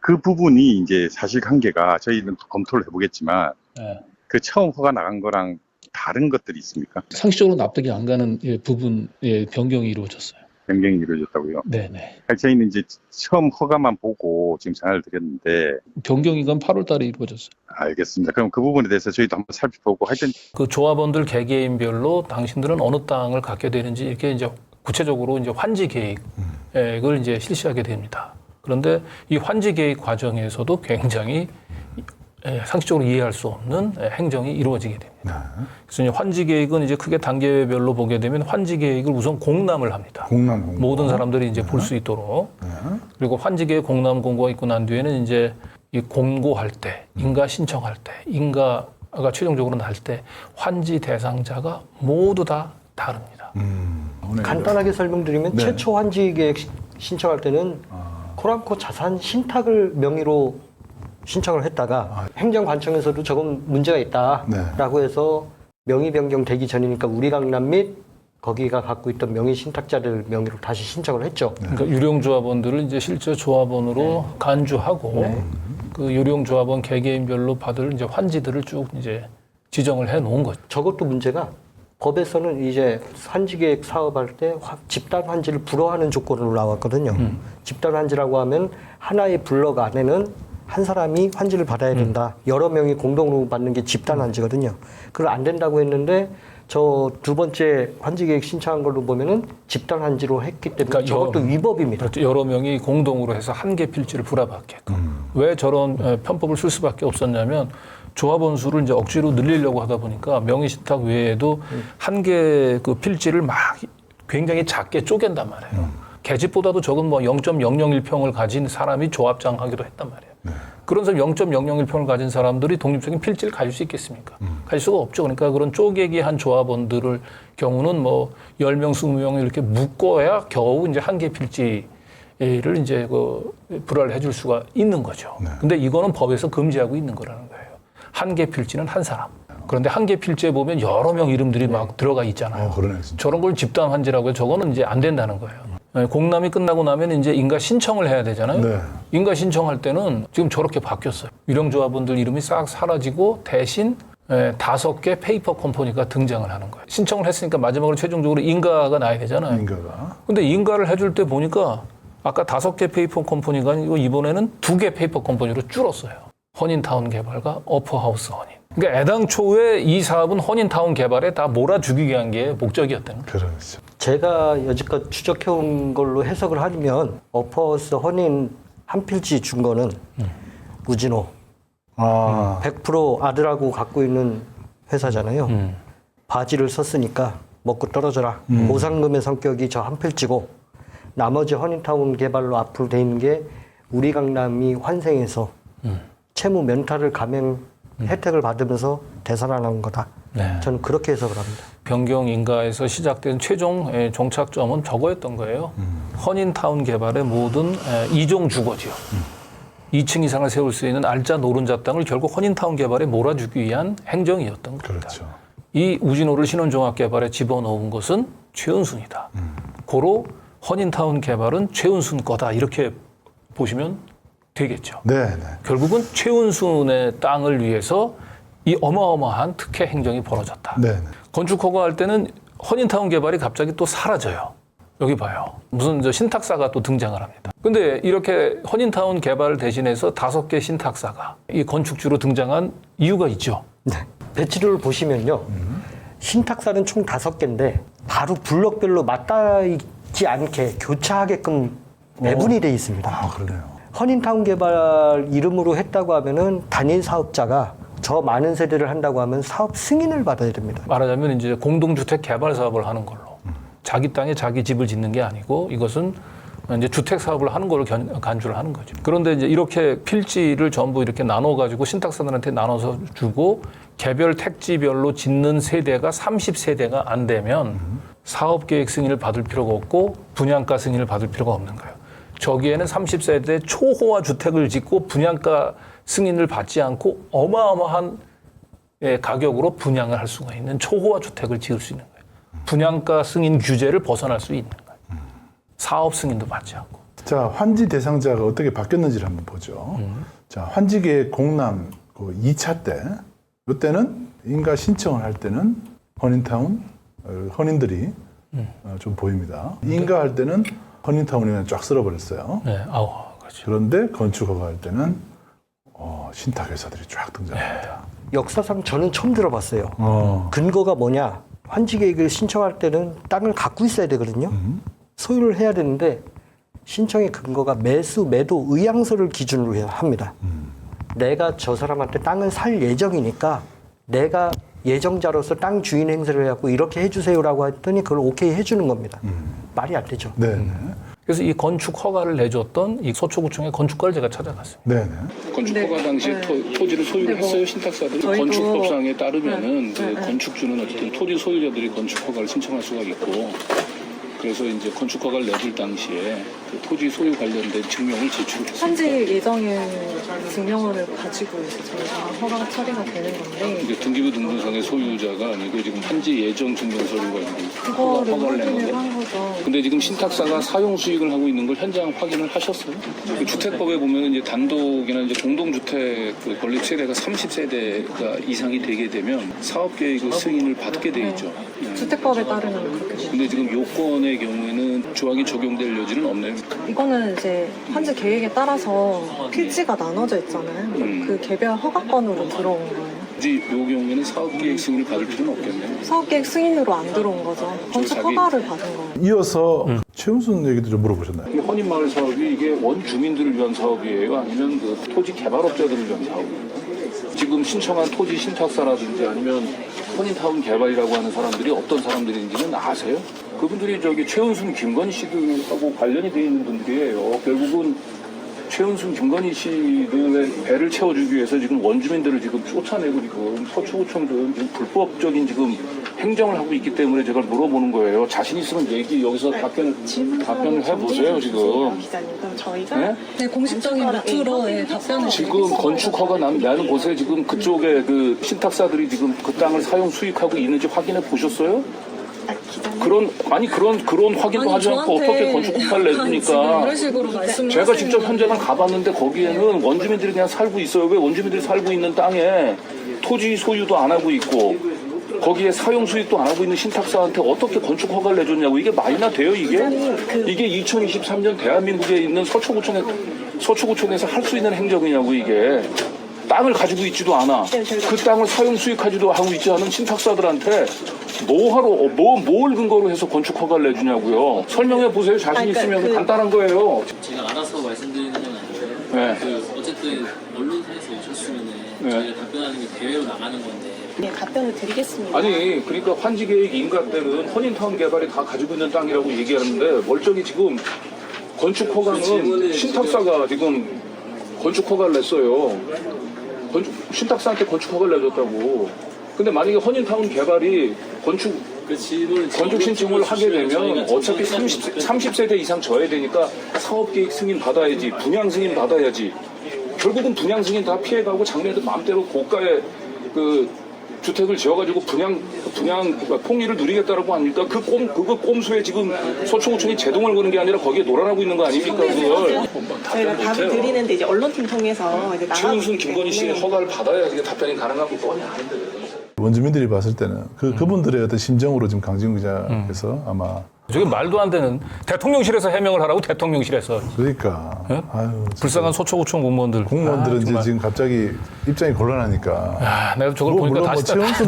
그 부분이 이제 사실관계가 저희는 검토를 해보겠지만 네. 그 처음 허가 나간 거랑 다른 것들이 있습니까? 상식적으로 납득이 안 가는 부분에 변경이 이루어졌어요. 변경이 이루어졌다고요? 네네. 저희는 이제 처음 허가만 보고 지금 전화를 드렸는데 변경이 건 8월 달에 이루어졌어요. 알겠습니다. 그럼 그 부분에 대해서 저희도 한번 살펴보고 하여튼 그 조합원들 개개인별로 당신들은 어느 땅을 갖게 되는지 이렇게 이제 구체적으로 이제 환지 계획을 이제 실시하게 됩니다. 그런데 이 환지 계획 과정에서도 굉장히 상식적으로 이해할 수 없는 행정이 이루어지게 됩니다. 그래서 이제 환지 계획은 이제 크게 단계별로 보게 되면 환지 계획을 우선 공람을 합니다. 공람 공고. 모든 사람들이 이제 볼 수 있도록. 그리고 환지 계획 공람 공고가 있고 난 뒤에는 이제 이 공고할 때, 인가 신청할 때, 인가가 최종적으로 날 때 환지 대상자가 모두 다 다릅니다. 간단하게 설명드리면 네. 최초 환지 계획 신청할 때는 코랑코 자산 신탁을 명의로 신청을 했다가 행정관청에서도 저건 문제가 있다라고 해서 명의 변경되기 전이니까 우리 강남 및 거기가 갖고 있던 명의 신탁자를 명의로 다시 신청을 했죠. 그러니까 유령 조합원들을 이제 실제 조합원으로 간주하고 그 유령 조합원 개개인별로 받을 이제 환지들을 쭉 이제 지정을 해 놓은 거죠. 저것도 문제가 법에서는 이제 환지계획 사업할 때 집단 환지를 불허하는 조건으로 나왔거든요. 집단 환지라고 하면 하나의 블럭 안에는 한 사람이 환지를 받아야 된다. 여러 명이 공동으로 받는 게 집단 환지거든요. 그걸 안 된다고 했는데 저 두 번째 환지계획 신청한 걸로 보면은 집단 환지로 했기 때문에 그러니까 저것도 위법입니다. 그렇죠. 여러 명이 공동으로 해서 한 개 필지를 불합하게끔. 왜 저런 편법을 쓸 수밖에 없었냐면 조합원 수를 이제 억지로 늘리려고 하다 보니까 명의 신탁 외에도 한 개 그 필지를 막 굉장히 작게 쪼갠단 말이에요. 계집보다도 적은 뭐 0.001평을 가진 사람이 조합장 하기도 했단 말이에요. 그런 사람 0.001평을 가진 사람들이 독립적인 필지를 가질 수 있겠습니까? 가질 수가 없죠. 그러니까 그런 쪼개기 한 조합원들을 경우는 뭐 10명, 20명 이렇게 묶어야 겨우 이제 한 개 필지를 이제 그 불화를 해줄 수가 있는 거죠. 근데 이거는 법에서 금지하고 있는 거라는 거예요. 한 개 필지는 한 사람. 그런데 한 개 필지에 보면 여러 명 이름들이 막 들어가 있잖아요. 그러네, 진짜. 저런 걸 집단 환지라고 해요. 저거는 이제 안 된다는 거예요. 공람이 끝나고 나면 이제 인가 신청을 해야 되잖아요. 네. 인가 신청할 때는 지금 저렇게 바뀌었어요. 유령조합원들 이름이 싹 사라지고 대신 5개 페이퍼 컴퍼니가 등장을 하는 거예요. 신청을 했으니까 마지막으로 최종적으로 인가가 나야 되잖아요. 인가가. 근데 인가를 해줄 때 보니까 아까 5개 페이퍼 컴퍼니가 아니고 이번에는 2개 페이퍼 컴퍼니로 줄었어요. 허닌타운 개발과 어퍼하우스 허닌. 그러니까 애당초에 이 사업은 허닌타운 개발에 다 몰아주기 위한 게 목적이었다는 거예요. 그렇죠. 제가 여지껏 추적해온 걸로 해석을 하면 어퍼스 허닌 한 필지 준 거는 우진호 100% 아들하고 갖고 있는 회사잖아요. 바지를 썼으니까 먹고 떨어져라. 보상금의 성격이 저 한 필지고 나머지 허닌타운 개발로 앞으로 돼 있는 게 우리 강남이 환생해서 채무 면탈을 감행 혜택을 받으면서 되살아나는 거다. 네. 저는 그렇게 해석을 합니다. 변경 인가에서 시작된 최종 종착점은 저거였던 거예요. 허닌타운 개발의 모든 2종 주거지역. 2층 이상을 세울 수 있는 알짜 노른자 땅을 결국 허닌타운 개발에 몰아주기 위한 행정이었던 겁니다. 그렇죠. 이 우진호를 신혼종합개발에 집어넣은 것은 최은순이다. 고로 허닌타운 개발은 최은순 거다. 이렇게 보시면 되겠죠. 네. 결국은 최은순의 땅을 위해서 이 어마어마한 특혜 행정이 벌어졌다. 네. 건축 허가할 때는 허닌타운 개발이 갑자기 또 사라져요. 여기 봐요. 무슨 저 신탁사가 또 등장을 합니다. 근데 이렇게 허닌타운 개발 대신해서 5개 신탁사가 이 건축주로 등장한 이유가 있죠. 네. 배치를 보시면요. 신탁사는 총 5개인데 바로 블럭별로 맞닿지 않게 교차하게끔 배분이 돼 있습니다. 그러네요. 허닌타운 개발 이름으로 했다고 하면은 단일 사업자가 저 많은 세대를 한다고 하면 사업 승인을 받아야 됩니다. 말하자면 이제 공동주택 개발 사업을 하는 걸로. 자기 땅에 자기 집을 짓는 게 아니고 이것은 이제 주택 사업을 하는 걸로 간주를 하는 거죠. 그런데 이제 이렇게 필지를 전부 이렇게 나눠가지고 신탁사들한테 나눠서 주고 개별 택지별로 짓는 세대가 30세대가 안 되면 사업계획 승인을 받을 필요가 없고 분양가 승인을 받을 필요가 없는 거예요. 저기에는 30세대 초호화 주택을 짓고 분양가 승인을 받지 않고 어마어마한 가격으로 분양을 할 수가 있는 초호화 주택을 지을 수 있는 거예요. 분양가 승인 규제를 벗어날 수 있는 거예요. 사업 승인도 받지 않고. 자, 환지 대상자가 어떻게 바뀌었는지를 한번 보죠. 자, 환지계획 공람 2차 때 이때는 인가 신청을 할 때는 허닌타운 헌인들이 좀 보입니다. 인가할 때는 허닌타운이 쫙 쓸어버렸어요. 네, 아우, 그렇죠. 그런데 건축 허가할 때는 신탁회사들이 쫙 등장합니다. 역사상 저는 처음 들어봤어요. 근거가 뭐냐? 환지 계획을 신청할 때는 땅을 갖고 있어야 되거든요. 소유를 해야 되는데 신청의 근거가 매수, 매도 의향서를 기준으로 해야 합니다. 내가 저 사람한테 땅을 살 예정이니까 내가 예정자로서 땅 주인 행세를 해갖고 이렇게 해주세요라고 했더니 그걸 오케이 해주는 겁니다. 말이 안 되죠. 네. 그래서 이 건축 허가를 내줬던 이 서초구청의 건축가를 제가 찾아갔어요. 네. 건축 허가 당시에 토지를 소유를 했어요, 신탁사들이. 건축법상에 따르면은 그 건축주는 어쨌든 토지 소유자들이 건축 허가를 신청할 수가 있고, 그래서 이제 건축 허가를 내줄 당시에 그 토지 소유 관련된 증명을 제출했습니다. 현지 예정일 증명을 가지고 이제 저희가 허가 처리가 되는 건데, 이게 등기부 등본상의 소유자가 아니고 지금 현지 예정 증명 서류가 있는 그거를 허가를 낸 확인을 건데. 한 거죠. 근데 지금 신탁사가 사용 수익을 하고 있는 걸 현장 확인을 하셨어요? 그 주택법에 보면 이제 단독이나 이제 공동주택 그 건립 세대가 30세대가 이상이 되게 되면 사업계획 승인을 받게 돼 있죠. 네. 주택법에 따르면 그렇게 돼요. 근데 지금 요건의 경우에는 조항이 적용될 여지는 없네요. 이거는 이제 현지 계획에 따라서 필지가 나눠져 있잖아요. 그 개별 허가권으로 들어온 거예요. 굳이 요 경우에는 사업계획 승인을 받을 필요는 없겠네요. 사업계획 승인으로 안 들어온 거죠. 건축 허가를 받은 거예요. 이어서 최은순 얘기도 좀 물어보셨나요? 이 헌인마을 사업이 이게 원주민들을 위한 사업이에요? 아니면 그 토지 개발업자들을 위한 사업이에요? 지금 신청한 토지 신탁사라든지 아니면 헌인타운 개발이라고 하는 사람들이 어떤 사람들인지는 아세요? 그분들이 저기 최은순, 김건희 씨들하고 관련이 돼 있는 분들이에요. 결국은 최은순, 김건희 씨들의 배를 채워주기 위해서 지금 원주민들을 지금 쫓아내고 지금 서초구청은 지금 불법적인 지금 행정을 하고 있기 때문에 제가 물어보는 거예요. 자신 있으면 여기서 답변을 해보세요, 지금. 기자님, 그럼 저희가 네? 공식적인 루트로 답변을 지금 건축 허가 나는 곳에 지금 그쪽에 그 신탁사들이 지금 그 땅을 사용 수익하고 있는지 확인해 보셨어요? 그런 확인도 하지 않고 어떻게 건축 허가를 내주니까. 이런 식으로 말씀을 제가 직접 현장을 가봤는데 거기에는 원주민들이 그냥 살고 있어요. 왜 원주민들이 살고 있는 땅에 토지 소유도 안 하고 있고 거기에 사용 수익도 안 하고 있는 신탁사한테 어떻게 건축 허가를 내줬냐고. 이게 말이나 돼요, 이게? 이게 2023년 대한민국에 있는 서초구청에서 할 수 있는 행정이냐고, 이게. 땅을 가지고 있지도 않아. 그 땅을 사용 수익하지도 하고 있지 않은 신탁사들한테 뭘 근거로 해서 건축 허가를 내주냐고요. 설명해 보세요. 자신 있으면 간단한 거예요. 제가 알아서 말씀드리는 건 아닌데요. 네. 어쨌든 언론사에서 오셨으면 저희가 답변하는 게 대외로 나가는 건데. 네, 답변을 드리겠습니다. 아니, 그러니까 환지계획 인가 때는 헌인타운 개발이 다 가지고 있는 땅이라고 얘기하는데 멀쩡히 지금 건축 허가는 신탁사가 지금 건축 허가를 냈어요. 신탁사한테 건축 허가를 내줬다고. 근데 만약에 헌인타운 개발이 건축 신청을 하게 되면 어차피 30세대 이상 져야 되니까 사업계획 승인 받아야지, 분양 승인 받아야지. 결국은 분양 승인 다 피해가고 장래에도 마음대로 고가의 그 주택을 지어가지고 분양 폭리를 누리겠다라고 하니까 그거 꼼수에 지금 서초구청이 제동을 거는 게 아니라 거기에 놀아나고 있는 거 아닙니까, 그걸? 저희가 답을 드리는데 이제 언론팀 통해서 이제 최은순, 김건희 씨의 허가를 받아야 이게 답변이 가능한 거 뻔히 아는데. 원주민들이 봤을 때는 그분들의 어떤 심정으로 지금 강진구 기자께서 아마 저게 말도 안 되는 대통령실에서 해명을 하라고 대통령실에서. 그러니까 아유, 불쌍한 서초구청 공무원들은 이제 지금 갑자기 입장이 곤란하니까. 내가 저걸 보니까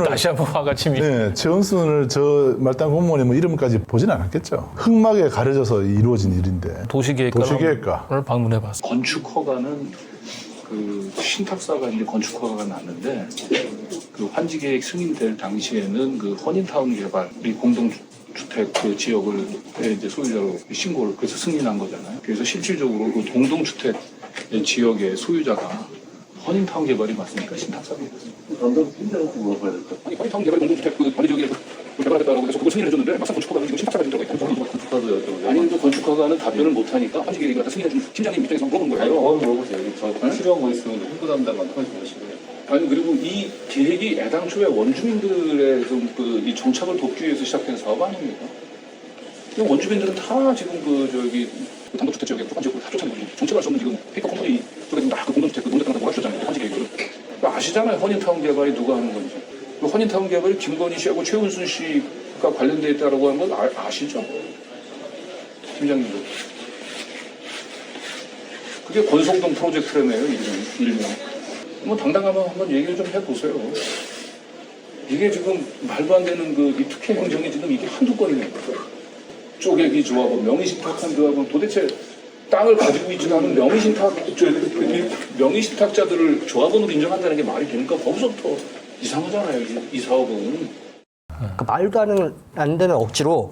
다시 한번 화가 침이. 네, 최은순을 저 말단 공무원의 뭐 이름까지 보진 않았겠죠. 흑막에 가려져서 이루어진 일인데. 도시계획과를 방문해봤어. 건축 허가는 그 신탁사가 이제 건축 허가가 났는데 그 환지계획 승인될 당시에는 그 헌인타운 개발이 공동주택 그 지역을 이제 소유자로 신고를 그래서 승인한 거잖아요. 그래서 실질적으로 그 공동주택 지역의 소유자가 헌인타운 개발이 맞습니까? 신탁사가 아니 헌인타운 개발이 공동주택 그 관리 지역에 개발하겠다고 해서 그걸 승인해줬는데 막상 건축 허가가 지금 신탁사가 들어가 있고. 아니 그 건축 허가는 답변을 못하니까 환지계획이 갖다 승인해준 팀장님 입장에서 물어본 거예요. 물어보세요. 저 필요한 거 있으면 홍보 담당한테 보시고요. 아니 그리고 이 계획이 애당초에 원주민들의 이 정착을 돕기 위해서 시작된 사업 아닙니까? 원주민들은 다 지금 단독주택 지역에 북한 지역으로 다 쫓아내고 정책할 수 없는 지금 페이커 컴퍼니 쪽에 지금 다 그 공동주택 그 논대땅 다 몰아주셨잖아요. 환지 계획을. 아시잖아요. 허니타운 개발이 누가 하는 건지. 그 허니타운 개발이 김건희 씨하고 최은순 씨가 관련돼 있다고 하는 건 아시죠? 팀장님도. 그게 권성동 프로젝트라며요, 일명. 뭐 당당하면 한번 얘기를 좀 해보세요. 이게 지금 말도 안 되는 이 특혜 행정이 지금 이게 한두 건이네요. 쪼개기 조합원, 명의신탁한 조합원, 도대체 땅을 가지고 있지도 않은 명의신탁자들을 조합원으로 인정한다는 게 말이 됩니까? 거기서부터 이상하잖아요, 이 사업은. 그 말도 안 되는 억지로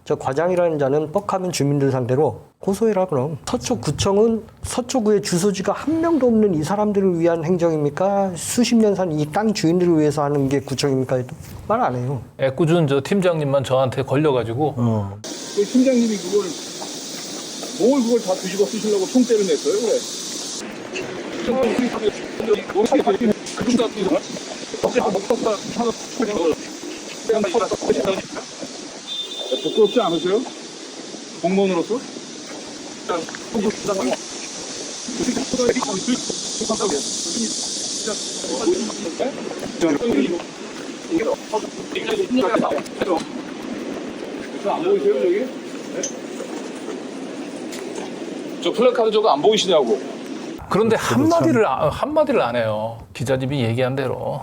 저 과장이라는 자는 뻑하면 주민들 상대로 고소해라 그럼. 서초구청은 서초구의 주소지가 한 명도 없는 이 사람들을 위한 행정입니까? 수십 년 산 이 땅 주인들을 위해서 하는 게 구청입니까? 해도 말 안 해요. 애꿎은 저 팀장님만 저한테 걸려가지고 그 팀장님이 그걸 다 뒤집어 쓰시려고 총대를 냈어요, 왜? 부끄럽지 않으세요? 공무원으로서? 안 보이세요, 저기? 저 플래카드 저거 안 보이시냐고. 그런데 한마디를 안 해요. 기자님이 얘기한 대로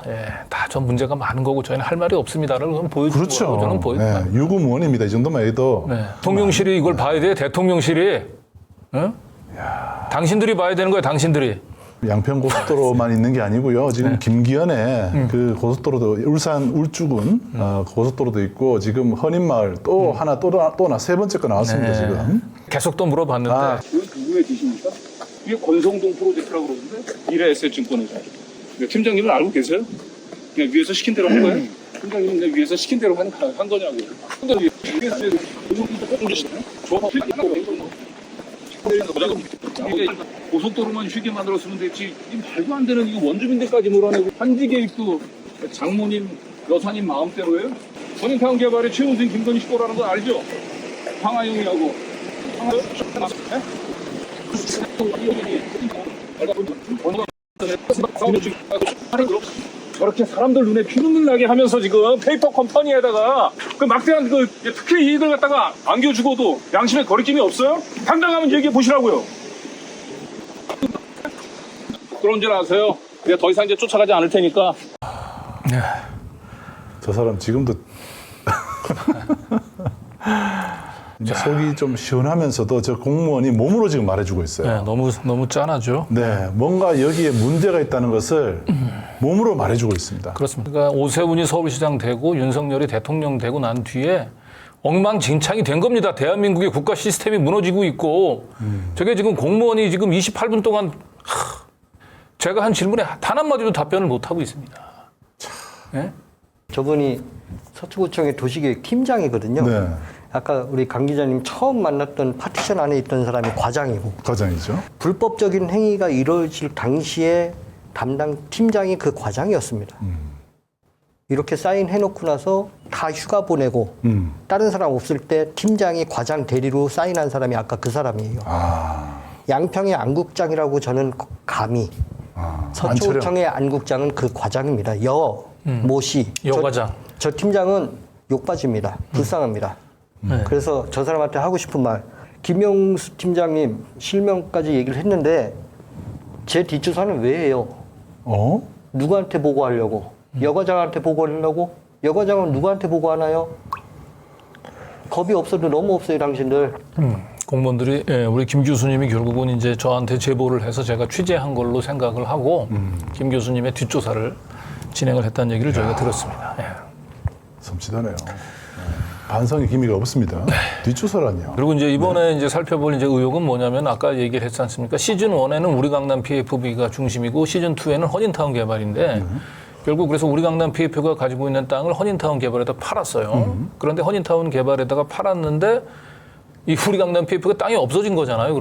다 전 문제가 많은 거고 저희는 할 말이 없습니다라고 보여주고 그렇죠. 저는 보여요. 유구무원입니다. 이 정도만 해도. 대통령실이 이걸 봐야 돼. 대통령실이. 응? 당신들이 봐야 되는 거예요. 당신들이. 양평 고속도로만 있는 게 아니고요. 지금 김기현에 그 고속도로도 울산 울주군 고속도로도 있고 지금 헌인마을 또 하나 또나 세 번째 거 나왔습니다. 지금. 계속 또 물어봤는데. 이건 누구의 짓입니까? 이게 권성동 프로젝트라고 그러는데 미래에셋증권에서. 팀장님은 알고 계세요? 그냥 위에서 시킨 대로 한 거예요? 팀장님은 그냥 위에서 시킨 대로 한 거냐고요. 근데 위에서 고속도로만 쉽게 만들었으면 됐지. 이 말도 안 되는 이거 원주민들까지 몰아내고 환지 계획도 장모님, 여사님 마음대로예요? 헌인타운 개발에 최은순, 김건희 씨 거라는 거 알죠? 황하영이하고. 저렇게 사람들 눈에 피눈물 나게 하면서 지금 페이퍼 컴퍼니에다가 그 막대한 그 특혜 이익을 갖다가 안겨주고도 양심에 거리낌이 없어요? 당당하면 얘기해 보시라고요. 그런 줄 아세요? 내가 더 이상 이제 쫓아가지 않을 테니까. 저 사람 지금도 속이 좀 시원하면서도 저 공무원이 몸으로 지금 말해주고 있어요. 너무 짠하죠. 네, 뭔가 여기에 문제가 있다는 것을 몸으로 말해주고 있습니다. 그렇습니다. 그러니까 오세훈이 서울시장 되고 윤석열이 대통령 되고 난 뒤에 엉망진창이 된 겁니다. 대한민국의 국가 시스템이 무너지고 있고 저게 지금 공무원이 지금 28분 동안 제가 한 질문에 단 한마디도 답변을 못하고 있습니다. 네? 저분이 서초구청의 도시계획 팀장이거든요. 네. 아까 우리 강 기자님 처음 만났던 파티션 안에 있던 사람이 과장이고. 과장이죠. 불법적인 행위가 이루어질 당시에 담당 팀장이 그 과장이었습니다. 이렇게 사인해놓고 나서 다 휴가 보내고 다른 사람 없을 때 팀장이 과장 대리로 사인한 사람이 아까 그 사람이에요. 양평의 안국장이라고 저는 감히 서초구청의 안국장은 그 과장입니다. 모씨 여과장. 저 팀장은 욕받입니다. 불쌍합니다. 그래서 저 사람한테 하고 싶은 말, 김영수 팀장님 실명까지 얘기를 했는데 제 뒷조사는 왜 해요? 누구한테 보고하려고? 여과장한테 보고하려고? 여과장은 누구한테 보고하나요? 겁이 없어도 너무 없어요, 당신들. 공무원들이 우리 김 교수님이 결국은 이제 저한테 제보를 해서 제가 취재한 걸로 생각을 하고 김 교수님의 뒷조사를 진행을 했다는 얘기를 저희가 들었습니다. 섬찟하네요. 반성의 기미가 없습니다. 뒷조사라뇨. 그리고 이제 이번에 이제 살펴볼 이제 의혹은 뭐냐면 아까 얘기를 했지 않습니까? 시즌 1에는 우리 강남 PFB가 중심이고 시즌 2에는 헌인타운 개발인데 결국 그래서 우리 강남 PF가 가지고 있는 땅을 헌인타운 개발에다 팔았어요. 그런데 헌인타운 개발에다가 팔았는데 이 우리 강남 PF가 땅이 없어진 거잖아요.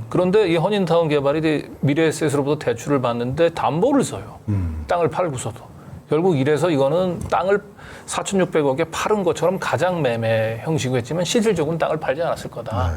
그런데 이 헌인타운 개발이 미래에셋으로부터 대출을 받는데 담보를 써요. 땅을 팔고서도. 결국 이래서 이거는 땅을 4,600억에 팔은 것처럼 가장 매매 형식으로 했지만 실질적으로는 땅을 팔지 않았을 거다.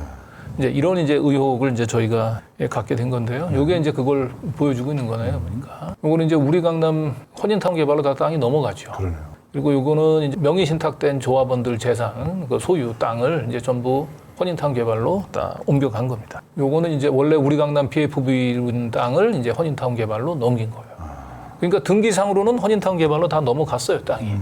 이제 이런 이제 의혹을 이제 저희가 갖게 된 건데요. 요게 이제 그걸 보여주고 있는 거네요. 그러니까 요거는 이제 우리 강남 헌인타운 개발로 다 땅이 넘어가죠. 그러네요. 그리고 요거는 이제 명의 신탁된 조합원들 재산, 그 소유 땅을 이제 전부 헌인타운 개발로 다 옮겨간 겁니다. 요거는 이제 원래 우리 강남 PFV 땅을 이제 헌인타운 개발로 넘긴 거예요. 그러니까 등기상으로는 헌인타운 개발로 다 넘어갔어요, 땅이.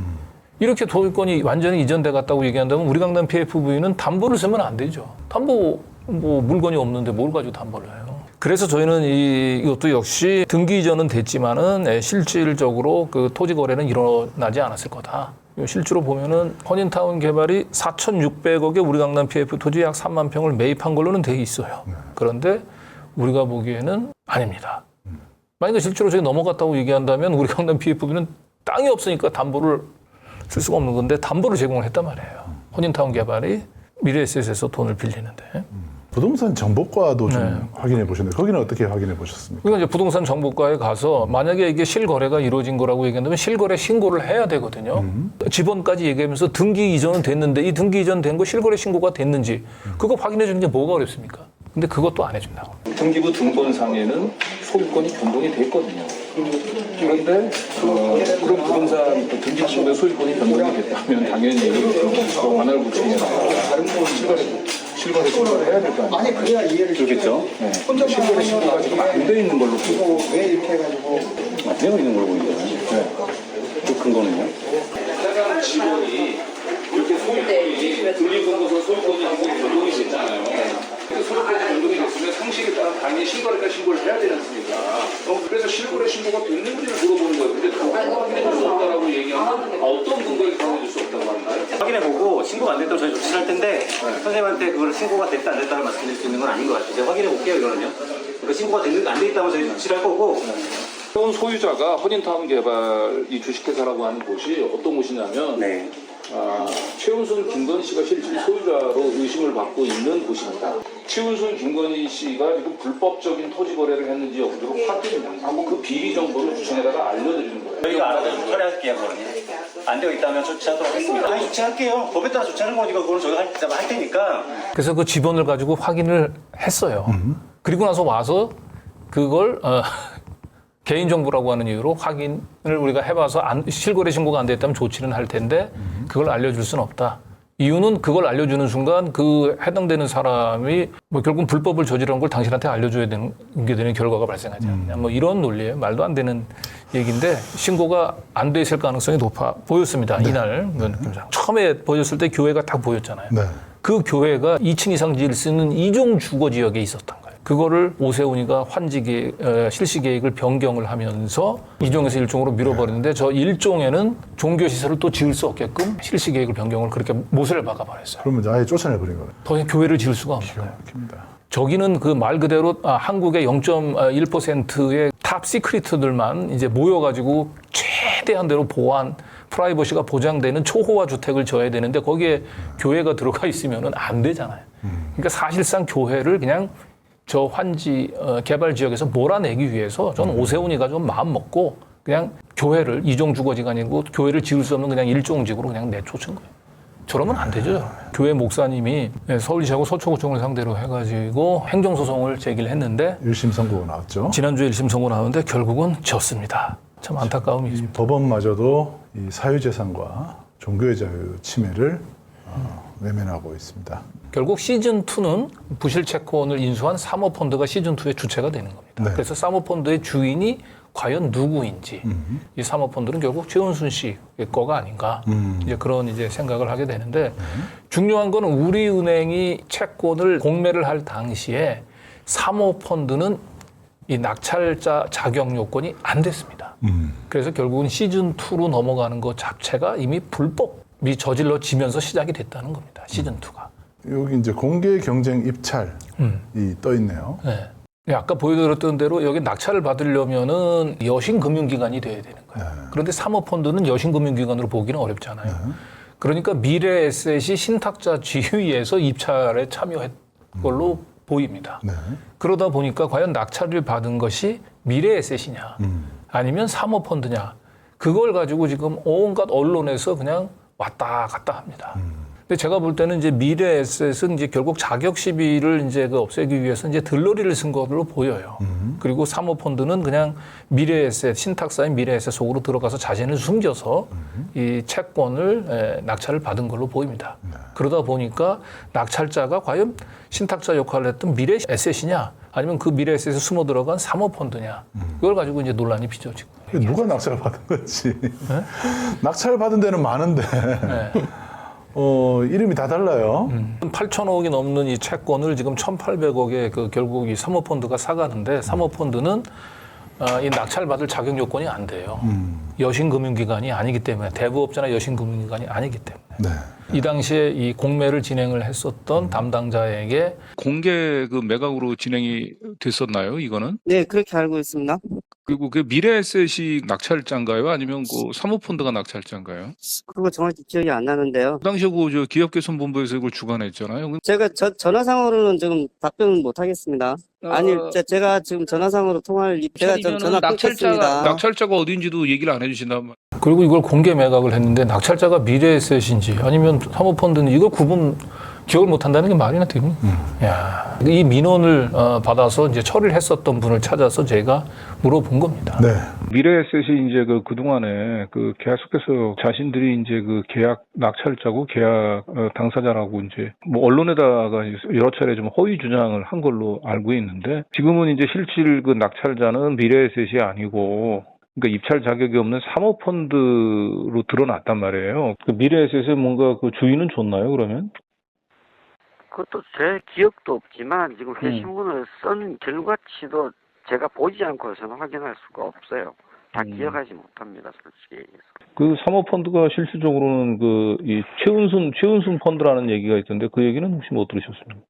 이렇게 소유권이 완전히 이전돼 갔다고 얘기한다면 우리 강남 PFV는 담보를 쓰면 안 되죠. 담보 뭐 물건이 없는데 뭘 가지고 담보를 해요. 그래서 저희는 이것도 역시 등기 이전은 됐지만은 실질적으로 그 토지 거래는 일어나지 않았을 거다. 실제로 보면은 헌인타운 개발이 4,600억에 우리 강남 PF 토지 약 3만 평을 매입한 걸로는 돼 있어요. 그런데 우리가 보기에는 아닙니다. 만약에 실제로 저기 넘어갔다고 얘기한다면 우리 강남 PFV는 땅이 없으니까 담보를 쓸 수가 없는 건데 담보를 제공을 했단 말이에요. 헌인타운 개발이 미래에셋에서 돈을 빌리는데. 부동산 정보과도 좀 확인해 보셨는데 거기는 어떻게 확인해 보셨습니까? 그러니까 이제 부동산 정보과에 가서 만약에 이게 실거래가 이루어진 거라고 얘기한다면 실거래 신고를 해야 되거든요. 지번까지 얘기하면서 등기 이전은 됐는데 이 등기 이전 된 거 실거래 신고가 됐는지 그거 확인해 주는 게 뭐가 어렵습니까? 근데 그것도 안 해준다고. 등기부 등본상에는 소유권이 변동이 됐거든요. 그런데 그런 부동산 등기부의 소유권이 변동이 됐다면 당연히 관할구청이나 다른 실거래 신고를 해야 될 거 아니에요. 아니 그래야 이해를 그렇겠죠. 네. 실거래 신고가 지금 안 돼 있는 걸로 보고 왜 이렇게 해가지고 되어 있는 걸로 보이는 거예요. 네. 그 근거는요? 해당 직원이 이렇게 소유권이 등기부에서 소유권이 변동이 됐잖아요. 소유권이 변동이 됐으면 상식에 따라 당연히 실거래가 신고를 해야 되지 않습니까? 그래서 실거래 신고가 됐는지를 물어보는 거예요. 근데 그거 확인해 줄 수 없다라고 얘기하면 어떤 근거에 확인해 줄 수 없다고 하나요? 확인해보고 신고가 안 됐다고 저희 조치를 할 텐데 선생님한테 그걸 신고가 됐다 안 됐다를 말씀드릴 수 있는 건 아닌 것 같아요. 제가 확인해볼게요 이거는요. 그러니까 신고가 됐는데 안 돼 있다면 저희 조치를 할 거고. 새로운 소유자가 헌인타운 개발 이 주식회사라고 하는 곳이 어떤 곳이냐면 최은순, 김건희 씨가 실질 소유자로 의심을 받고 있는 곳입니다. 최은순, 김건희 씨가 지금 불법적인 토지 거래를 했는지 여부를 확인하고 그 비리 정보를 구청에다가 알려드리는 거예요. 저희가 알아서 처리할게요 그거는. 안 되어 있다면 조치하도록 하겠습니다. 아니 조치할게요. 법에 따라 조치하는 거니까 그거는 저희가 할 테니까. 그래서 그 지번을 가지고 확인을 했어요. 그리고 나서 와서 그걸 개인정보라고 하는 이유로 확인을 우리가 해봐서 실거래 신고가 안 됐다면 조치는 할 텐데 그걸 알려줄 수는 없다. 이유는 그걸 알려주는 순간 그 해당되는 사람이 뭐 결국 불법을 저지른 걸 당신한테 알려줘야 되는 게 되는 결과가 발생하지 않느냐. 뭐 이런 논리예요. 말도 안 되는 얘기인데 신고가 안 돼 있을 가능성이 높아 보였습니다. 이날 느낌상. 처음에 보였을 때 교회가 딱 보였잖아요. 그 교회가 2층 이상 지을 수 있는 이종 주거 지역에 있었던 거예요. 그거를 오세훈이가 실시 계획을 변경을 하면서 2종에서 1종으로 밀어버리는데 저 1종에는 종교시설을 또 지을 수 없게끔 실시 계획을 변경을 그렇게 못을 박아버렸어요. 그러면 아예 쫓아내버린 거예요. 더 이상 교회를 지을 수가 없는 거예요. 저기는 그 말 그대로 한국의 0.1%의 탑 시크릿들만 이제 모여가지고 최대한대로 보안, 프라이버시가 보장되는 초호화 주택을 져야 되는데 거기에 교회가 들어가 있으면은 안 되잖아요. 그러니까 사실상 교회를 그냥 저 환지 개발 지역에서 몰아내기 위해서 저는 오세훈이가 좀 마음 먹고 그냥 교회를 이종 주거지가 아니고 교회를 지을 수 없는 그냥 일종직으로 그냥 내쫓은 거예요. 저러면 안 되죠. 교회 목사님이 서울시하고 서초구청을 상대로 해가지고 행정소송을 제기를 했는데 1심 선고가 나왔죠. 지난주에 1심 선고 나왔는데 결국은 졌습니다. 참 안타까움이 있습니다. 법원마저도 이 사유재산과 종교의 자유 침해를 외면하고 있습니다. 결국 시즌2는 부실 채권을 인수한 사모펀드가 시즌2의 주체가 되는 겁니다. 그래서 사모펀드의 주인이 과연 누구인지 이 사모펀드는 결국 최은순 씨의 거가 아닌가 이제 그런 이제 생각을 하게 되는데 중요한 거는 우리은행이 채권을 공매를 할 당시에 사모펀드는 이 낙찰자 자격 요건이 안 됐습니다. 그래서 결국은 시즌2로 넘어가는 것 자체가 이미 불법이 저질러지면서 시작이 됐다는 겁니다. 시즌2가. 여기 이제 공개 경쟁 입찰이 떠 있네요. 네. 아까 보여드렸던 대로 여기 낙찰을 받으려면은 여신금융기관이 돼야 되는 거예요. 그런데 사모펀드는 여신금융기관으로 보기는 어렵잖아요. 그러니까 미래에셋이 신탁자 지휘에서 입찰에 참여했 걸로 보입니다. 그러다 보니까 과연 낙찰을 받은 것이 미래에셋이냐 아니면 사모펀드냐 그걸 가지고 지금 온갖 언론에서 그냥 왔다 갔다 합니다. 근데 제가 볼 때는 이제 미래에셋은 이제 결국 자격 시비를 이제 그 없애기 위해서 이제 들러리를 쓴 것으로 보여요. 그리고 사모펀드는 그냥 미래에셋, 신탁사인 미래에셋 속으로 들어가서 자신을 숨겨서 이 채권을 낙찰을 받은 걸로 보입니다. 그러다 보니까 낙찰자가 과연 신탁자 역할을 했던 미래에셋이냐 아니면 그 미래에셋에 숨어 들어간 사모펀드냐 이걸 가지고 이제 논란이 빚어지고. 누가 낙찰을 받은 거지? 낙찰 받은 데는 많은데. 이름이 다 달라요. 8천억이 넘는 이 채권을 지금 1,800억에 그 결국 이 사모펀드가 사가는데 사모펀드는 이 낙찰받을 자격 요건이 안 돼요. 여신금융기관이 아니기 때문에 대부업자나 여신금융기관이 아니기 때문에. 네. 이 당시에 이 공매를 진행을 했었던 담당자에게 공개 그 매각으로 진행이 됐었나요? 이거는? 네, 그렇게 알고 있습니다. 그리고 그 미래에셋이 낙찰자인가요? 아니면 그 사모펀드가 낙찰자인가요? 그거 정확히 기억이 안 나는데요. 그 당시에 그 기업개선본부에서 이걸 주관했잖아요. 제가 전화상으로는 지금 답변 못 하겠습니다. 아니, 제가 지금 전화상으로 통화를 제가 좀 전화 끊겠습니다. 낙찰자가 어딘지도 얘기를 안 해주신단 말이에요. 그리고 이걸 공개 매각을 했는데 낙찰자가 미래에셋인지 아니면 사모펀드는 이걸 기억을 못 한다는 게 말이나 됩니까? 야, 이 민원을 받아서 이제 처리를 했었던 분을 찾아서 제가 물어본 겁니다. 네. 미래에셋이 이제 그동안에 계속해서 자신들이 이제 계약 낙찰자고 계약 당사자라고 이제 뭐 언론에다가 여러 차례 좀 허위 주장을 한 걸로 알고 있는데 지금은 이제 실질 낙찰자는 미래에셋이 아니고 그러니까 입찰 자격이 없는 사모펀드로 드러났단 말이에요. 미래에셋의 뭔가 주인은 줬나요, 그러면? 그것도 제 기억도 없지만 지금 회신문을 쓴 결과치도 제가 보지 않고서는 확인할 수가 없어요. 다 기억하지 못합니다, 솔직히 얘기해서. 그 사모펀드가 실질적으로는 이 최은순 펀드라는 얘기가 있던데 그 얘기는 혹시 못 들으셨습니까?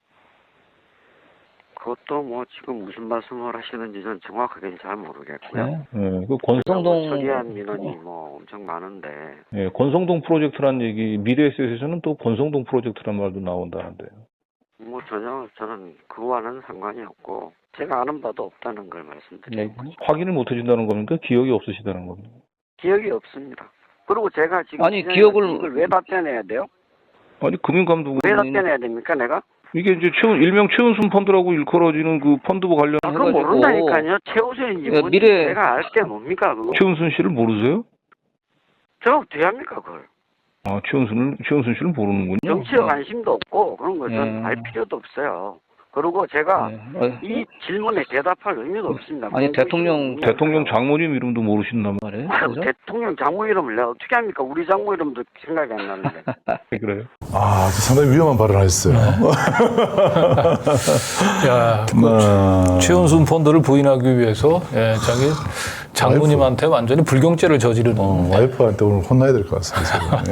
그것도 뭐 지금 무슨 말씀을 하시는지 전 정확하게는 잘 모르겠고요. 네, 그 권성동 처리한 민원이 뭐 엄청 많은데. 네, 권성동 프로젝트라는 얘기 미래에셋에서는 또 권성동 프로젝트란 말도 나온다는데요. 뭐 전혀 저는 그와는 상관이 없고 제가 아는 바도 없다는 걸 말씀드리는 거죠. 확인을 못 해준다는 겁니까? 기억이 없으시다는 겁니까? 기억이 없습니다. 그리고 제가 지금 아니, 기억을 이걸 왜 답변해야 돼요? 아니 금융감독은 왜 답변해야 됩니까, 내가? 이게 이제 일명 최은순 펀드라고 일컬어지는 그 펀드와 관련. 그거 모른다니까요. 최우순인지 뭔지 제가 알 게 뭡니까 그거. 최은순 씨를 모르세요? 저 어떻게 합니까 그걸. 최은순 씨를 모르는군요. 정치에 관심도 없고 그런 것은 알 필요도 없어요. 그리고 제가 이 질문에 대답할 의미도 없습니다. 아니 대통령 장모님 이름도 모르신단 말이에요? 대통령 장모 이름을 내가 어떻게 합니까? 우리 장모 이름도 생각이 안 나는데. 그래요? 상당히 위험한 발언을 하셨어요. 야, 최은순 펀드를 부인하기 위해서 자기 장모님한테 완전히 불경죄를 저지르는. 와이프한테 오늘 혼나야 될 것 같습니다.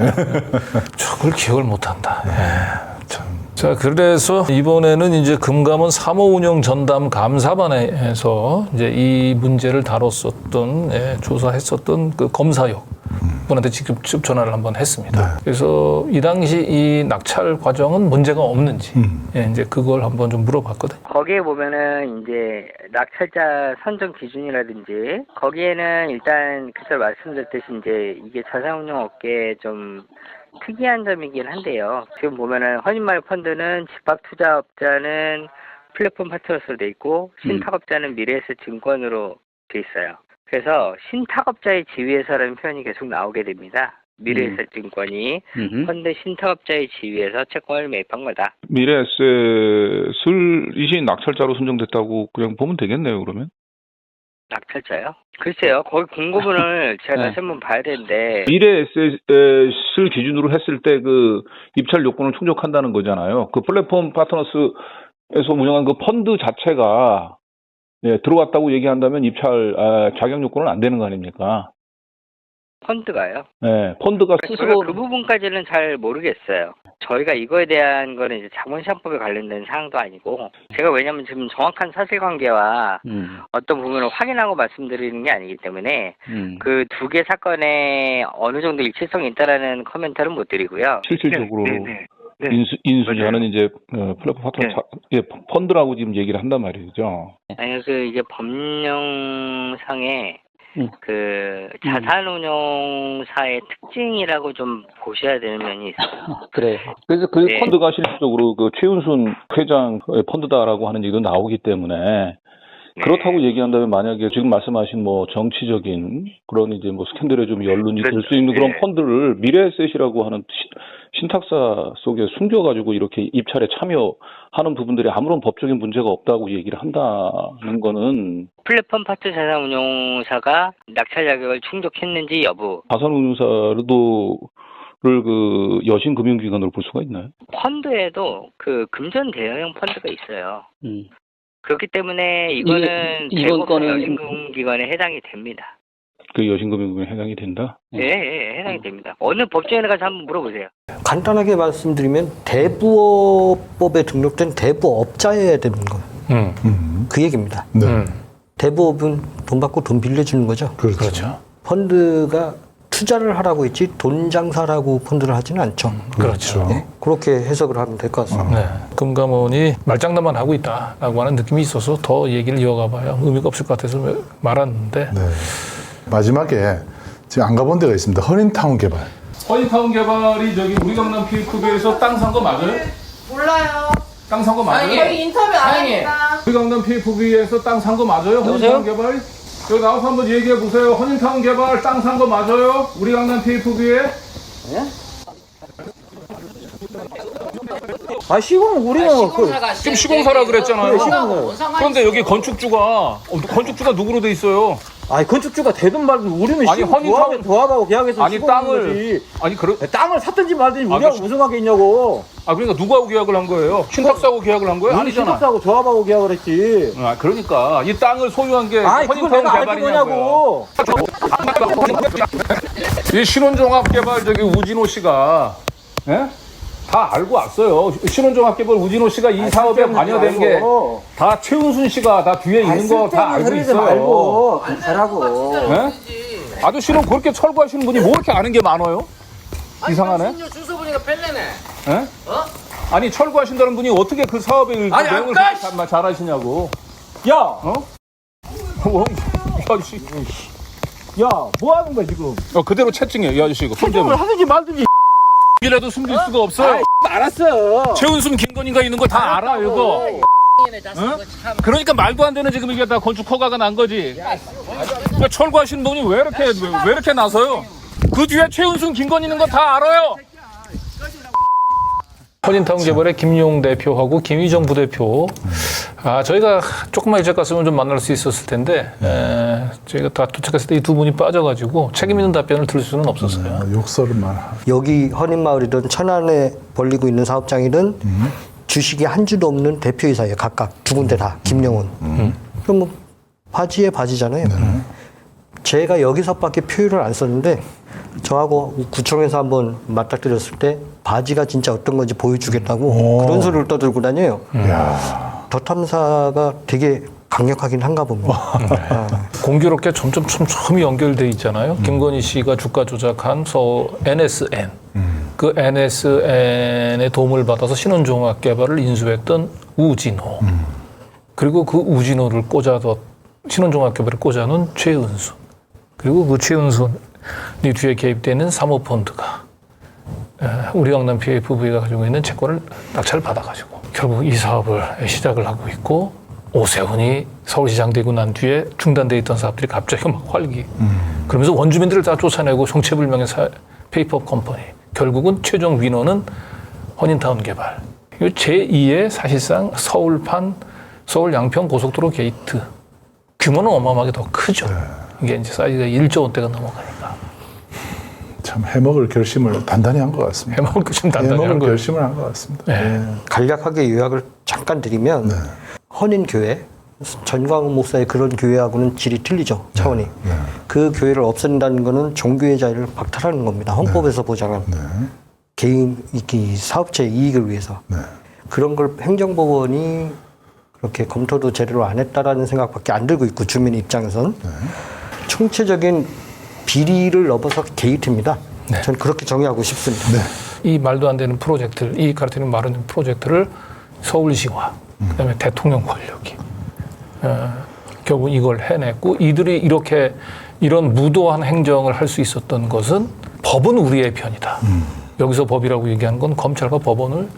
저걸 기억을 못한다. 자, 그래서 이번에는 이제 금감원 사모운영 전담 감사반에서 이제 이 문제를 다뤘었던, 조사했었던 그 검사역 분한테 직접 전화를 한번 했습니다. 그래서 이 당시 이 낙찰 과정은 문제가 없는지, 이제 그걸 한번 좀 물어봤거든요. 거기에 보면은 이제 낙찰자 선정 기준이라든지 거기에는 일단 그때 말씀드렸듯이 이제 이게 자산운용 업계에 좀 특이한 점이긴 한데요. 지금 보면은 허니마을 펀드는 집합투자업자는 플랫폼 파트너스로 돼 있고 신탁업자는 미래에셋 증권으로 돼 있어요. 그래서 신탁업자의 지위에서라는 표현이 계속 나오게 됩니다. 미래에셋 증권이 펀드 신탁업자의 지위에서 채권을 매입한 거다. 미래에셋을 이시 낙찰자로 선정됐다고 그냥 보면 되겠네요, 그러면? 낙찰자요? 글쎄요. 거기 공고문을 제가 다시 한번 봐야 되는데. 미래에셋을 기준으로 했을 때 그 입찰 요건을 충족한다는 거잖아요. 그 플랫폼 파트너스에서 운영한 그 펀드 자체가 들어왔다고 얘기한다면 입찰 자격 요건은 안 되는 거 아닙니까? 펀드가요? 네, 펀드가 스스로 그 부분까지는 잘 모르겠어요. 저희가 이거에 대한 거는 이제 자본시장법에 관련된 사항도 아니고 제가 왜냐면 지금 정확한 사실관계와 어떤 부분을 확인하고 말씀드리는 게 아니기 때문에 그 두 개 사건에 어느 정도 일치성이 있다라는 코멘트는 못 드리고요. 실질적으로 인수자는 이제 플랫폼 파트너 펀드라고 지금 얘기를 한단 말이죠. 아니 이게 법령상에 그 자산운용사의 특징이라고 좀 보셔야 되는 면이 있어요. 그래. 그래서 그 네. 펀드가 실질적으로 그 최은순 회장의 펀드다라고 하는 얘기도 나오기 때문에 그렇다고 얘기한다면 만약에 지금 말씀하신 뭐 정치적인 그런 이제 뭐 스캔들에 좀 연룬이 될 수 있는 그런 펀드를 미래에셋이라고 하는 신탁사 속에 숨겨가지고 이렇게 입찰에 참여하는 부분들이 아무런 법적인 문제가 없다고 얘기를 한다는 거는 플랫폼 파트 자산운용사가 낙찰 자격을 충족했는지 여부. 자산운용사도 그 여신금융기관으로 볼 수가 있나요? 펀드에도 그 금전 대여형 펀드가 있어요. 그렇기 때문에 이거는 이번 재무부 건은- 여신금융기관에 해당이 됩니다. 그 여신금융에 해당이 된다? 예, 해당이 됩니다. 어느 법정에 가서 한번 물어보세요. 간단하게 말씀드리면 대부업법에 등록된 대부업자여야 되는 거예요. 그 얘기입니다. 대부업은 돈 받고 돈 빌려주는 거죠. 그렇죠. 펀드가 투자를 하라고 했지 돈 장사라고 펀드를 하지는 않죠. 그렇죠. 네, 그렇게 해석을 하면 될 것 같습니다. 네. 금감원이 말장난만 하고 있다라고 하는 느낌이 있어서 더 얘기를 이어가봐야 의미가 없을 것 같아서 말았는데. 네. 마지막에 지금 안 가본 데가 있습니다. 허닌타운 개발. 허닌타운 개발이 저기 우리 강남 PFB에서 땅 산 거 맞아요? 몰라요. 땅 산 거 맞아요? 저희 인터뷰 안 합니다. 우리 강남 PFB에서 땅 산 거 맞아요? 허닌타운 개발? 여기 나와서 한번 얘기해 보세요. 허닌타운 개발 땅 산 거 맞아요? 우리 강남 PFB에? 아 시공 우리는 지금 시공사라 그랬잖아요. 그래, 시공사. 그런데 여기 건축주가 누구로 돼 있어요? 아니 건축주가 되든 말든 우리는 아니, 시공 허니타운- 조합하고 계약해서 아니, 시공하는 땅을- 거지. 아니 땅을 샀든지 말든지 아, 우리하고 그- 무슨 관계 있냐고. 아 그러니까 누구하고 계약을 한 거예요? 신탁사하고 계약을 한 거예요? 우리 아니잖아. 신탁사하고 조합하고 계약을 했지. 아 그러니까 이 땅을 소유한 게 아니 그걸 허닌타운 내가 알고 개발이냐고요. 뭐냐고. 이 신혼종합개발 저기 우진호 씨가 예? 다 알고 왔어요. 신혼종합개발 우진호 씨가 이 사업에 관여된 게 다 최은순 씨가 다 뒤에 있는 거 다 알고 있어요. 말고 잘하고. 예? 아저씨는 그렇게 철거하시는 분이 뭐 이렇게 아는 게 많아요? 이상하네. 주소 보니까 뺄래네. 예? 아니 철거하신다는 분이 어떻게 그 사업의 아니, 내용을 아까 그렇게 잘 아시냐고. 야, 이 아저씨. 야, 뭐 하는 거야 지금? 그대로 채증해 이 아저씨 이거 손 소송을 대면. 하든지 말든지. 이라도 숨길 수가 없어. 아이, 알았어. 최은순 김건희가 있는 거 다 알아 이거. 그러니까 말도 안 되는 지금 이게 다 건축 허가가 난 거지. 그러니까 철거하시는 분이 왜 이렇게 나서요? 그 뒤에 최은순 김건희 있는 거 다 알아요. 허닌타운 개발의 김용 대표하고 김희정 부대표. 저희가 조금만 일찍 갔으면 좀 만날 수 있었을 텐데, 저희가 다 도착했을 때 이 두 분이 빠져가지고 책임 있는 답변을 들을 수는 없었어요. 욕설만. 여기 허닌마을이든 천안에 벌리고 있는 사업장이든 주식이 한 주도 없는 대표이사예요. 각각 두 군데 다 김영훈. 그럼 뭐 바지에 바지잖아요. 제가 여기서밖에 표현을 안 썼는데 저하고 구청에서 한번 맞닥뜨렸을 때 바지가 진짜 어떤 건지 보여주겠다고 그런 소리를 떠들고 다녀요. 더 되게 강력하긴 한가 봅니다. 공교롭게 점점 연결돼 있잖아요. 김건희 씨가 주가 조작한 NSN. 그 NSN의 도움을 받아서 신혼종합개발을 인수했던 우진호. 그리고 그 우진호를 신혼종합개발을 꽂아놓은 최은순. 그리고 그 최은순이 뒤에 개입되는 사모펀드가 우리 강남 PFV가 가지고 있는 채권을 낙찰을 받아가지고 결국 이 사업을 시작을 하고 있고 오세훈이 서울시장 되고 난 뒤에 중단돼 있던 사업들이 갑자기 막 활기. 그러면서 원주민들을 다 쫓아내고 정체불명의 페이퍼 컴퍼니. 결국은 최종 위너는 허닌타운 개발. 제2의 사실상 서울 양평 고속도로 게이트. 규모는 어마어마하게 더 크죠. 이게 이제 사이즈가 1조 원대가 넘어가니까. 참 해먹을 결심을 단단히 한 것 같습니다. 해먹을 결심을 한 것 같습니다. 네. 간략하게 요약을 잠깐 드리면 헌인교회, 전광훈 목사의 그런 교회하고는 질이 틀리죠. 차원이. 그 교회를 없앤다는 거는 종교의 자유를 박탈하는 겁니다. 헌법에서 보장한 개인 사업체 이익을 위해서. 그런 걸 행정법원이 그렇게 검토도 제대로 안 했다라는 생각밖에 안 들고 있고 주민 입장에서는 총체적인 비리를 넘어서 게이트입니다. 저는 그렇게 정의하고 싶습니다. 이 말도 안 되는 프로젝트를, 이 가르치는 말은 프로젝트를 서울시와 그다음에 대통령 권력이 결국 이걸 해냈고 이들이 이렇게 이런 무도한 행정을 할 수 있었던 것은 법은 우리의 편이다. 여기서 법이라고 얘기하는 건 검찰과 법원을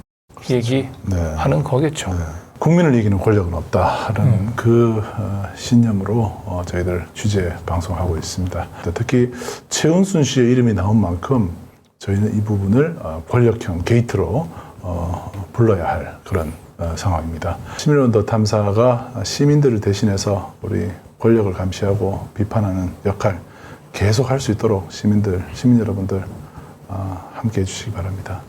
얘기하는 거겠죠. 국민을 이기는 권력은 없다라는 그 신념으로 저희들 취재 방송하고 있습니다. 특히 최은순 씨의 이름이 나온 만큼 저희는 이 부분을 권력형 게이트로 불러야 할 그런 상황입니다. 시민언더 탐사가 시민들을 대신해서 우리 권력을 감시하고 비판하는 역할 계속 할 수 있도록 시민 여러분들 함께 해주시기 바랍니다.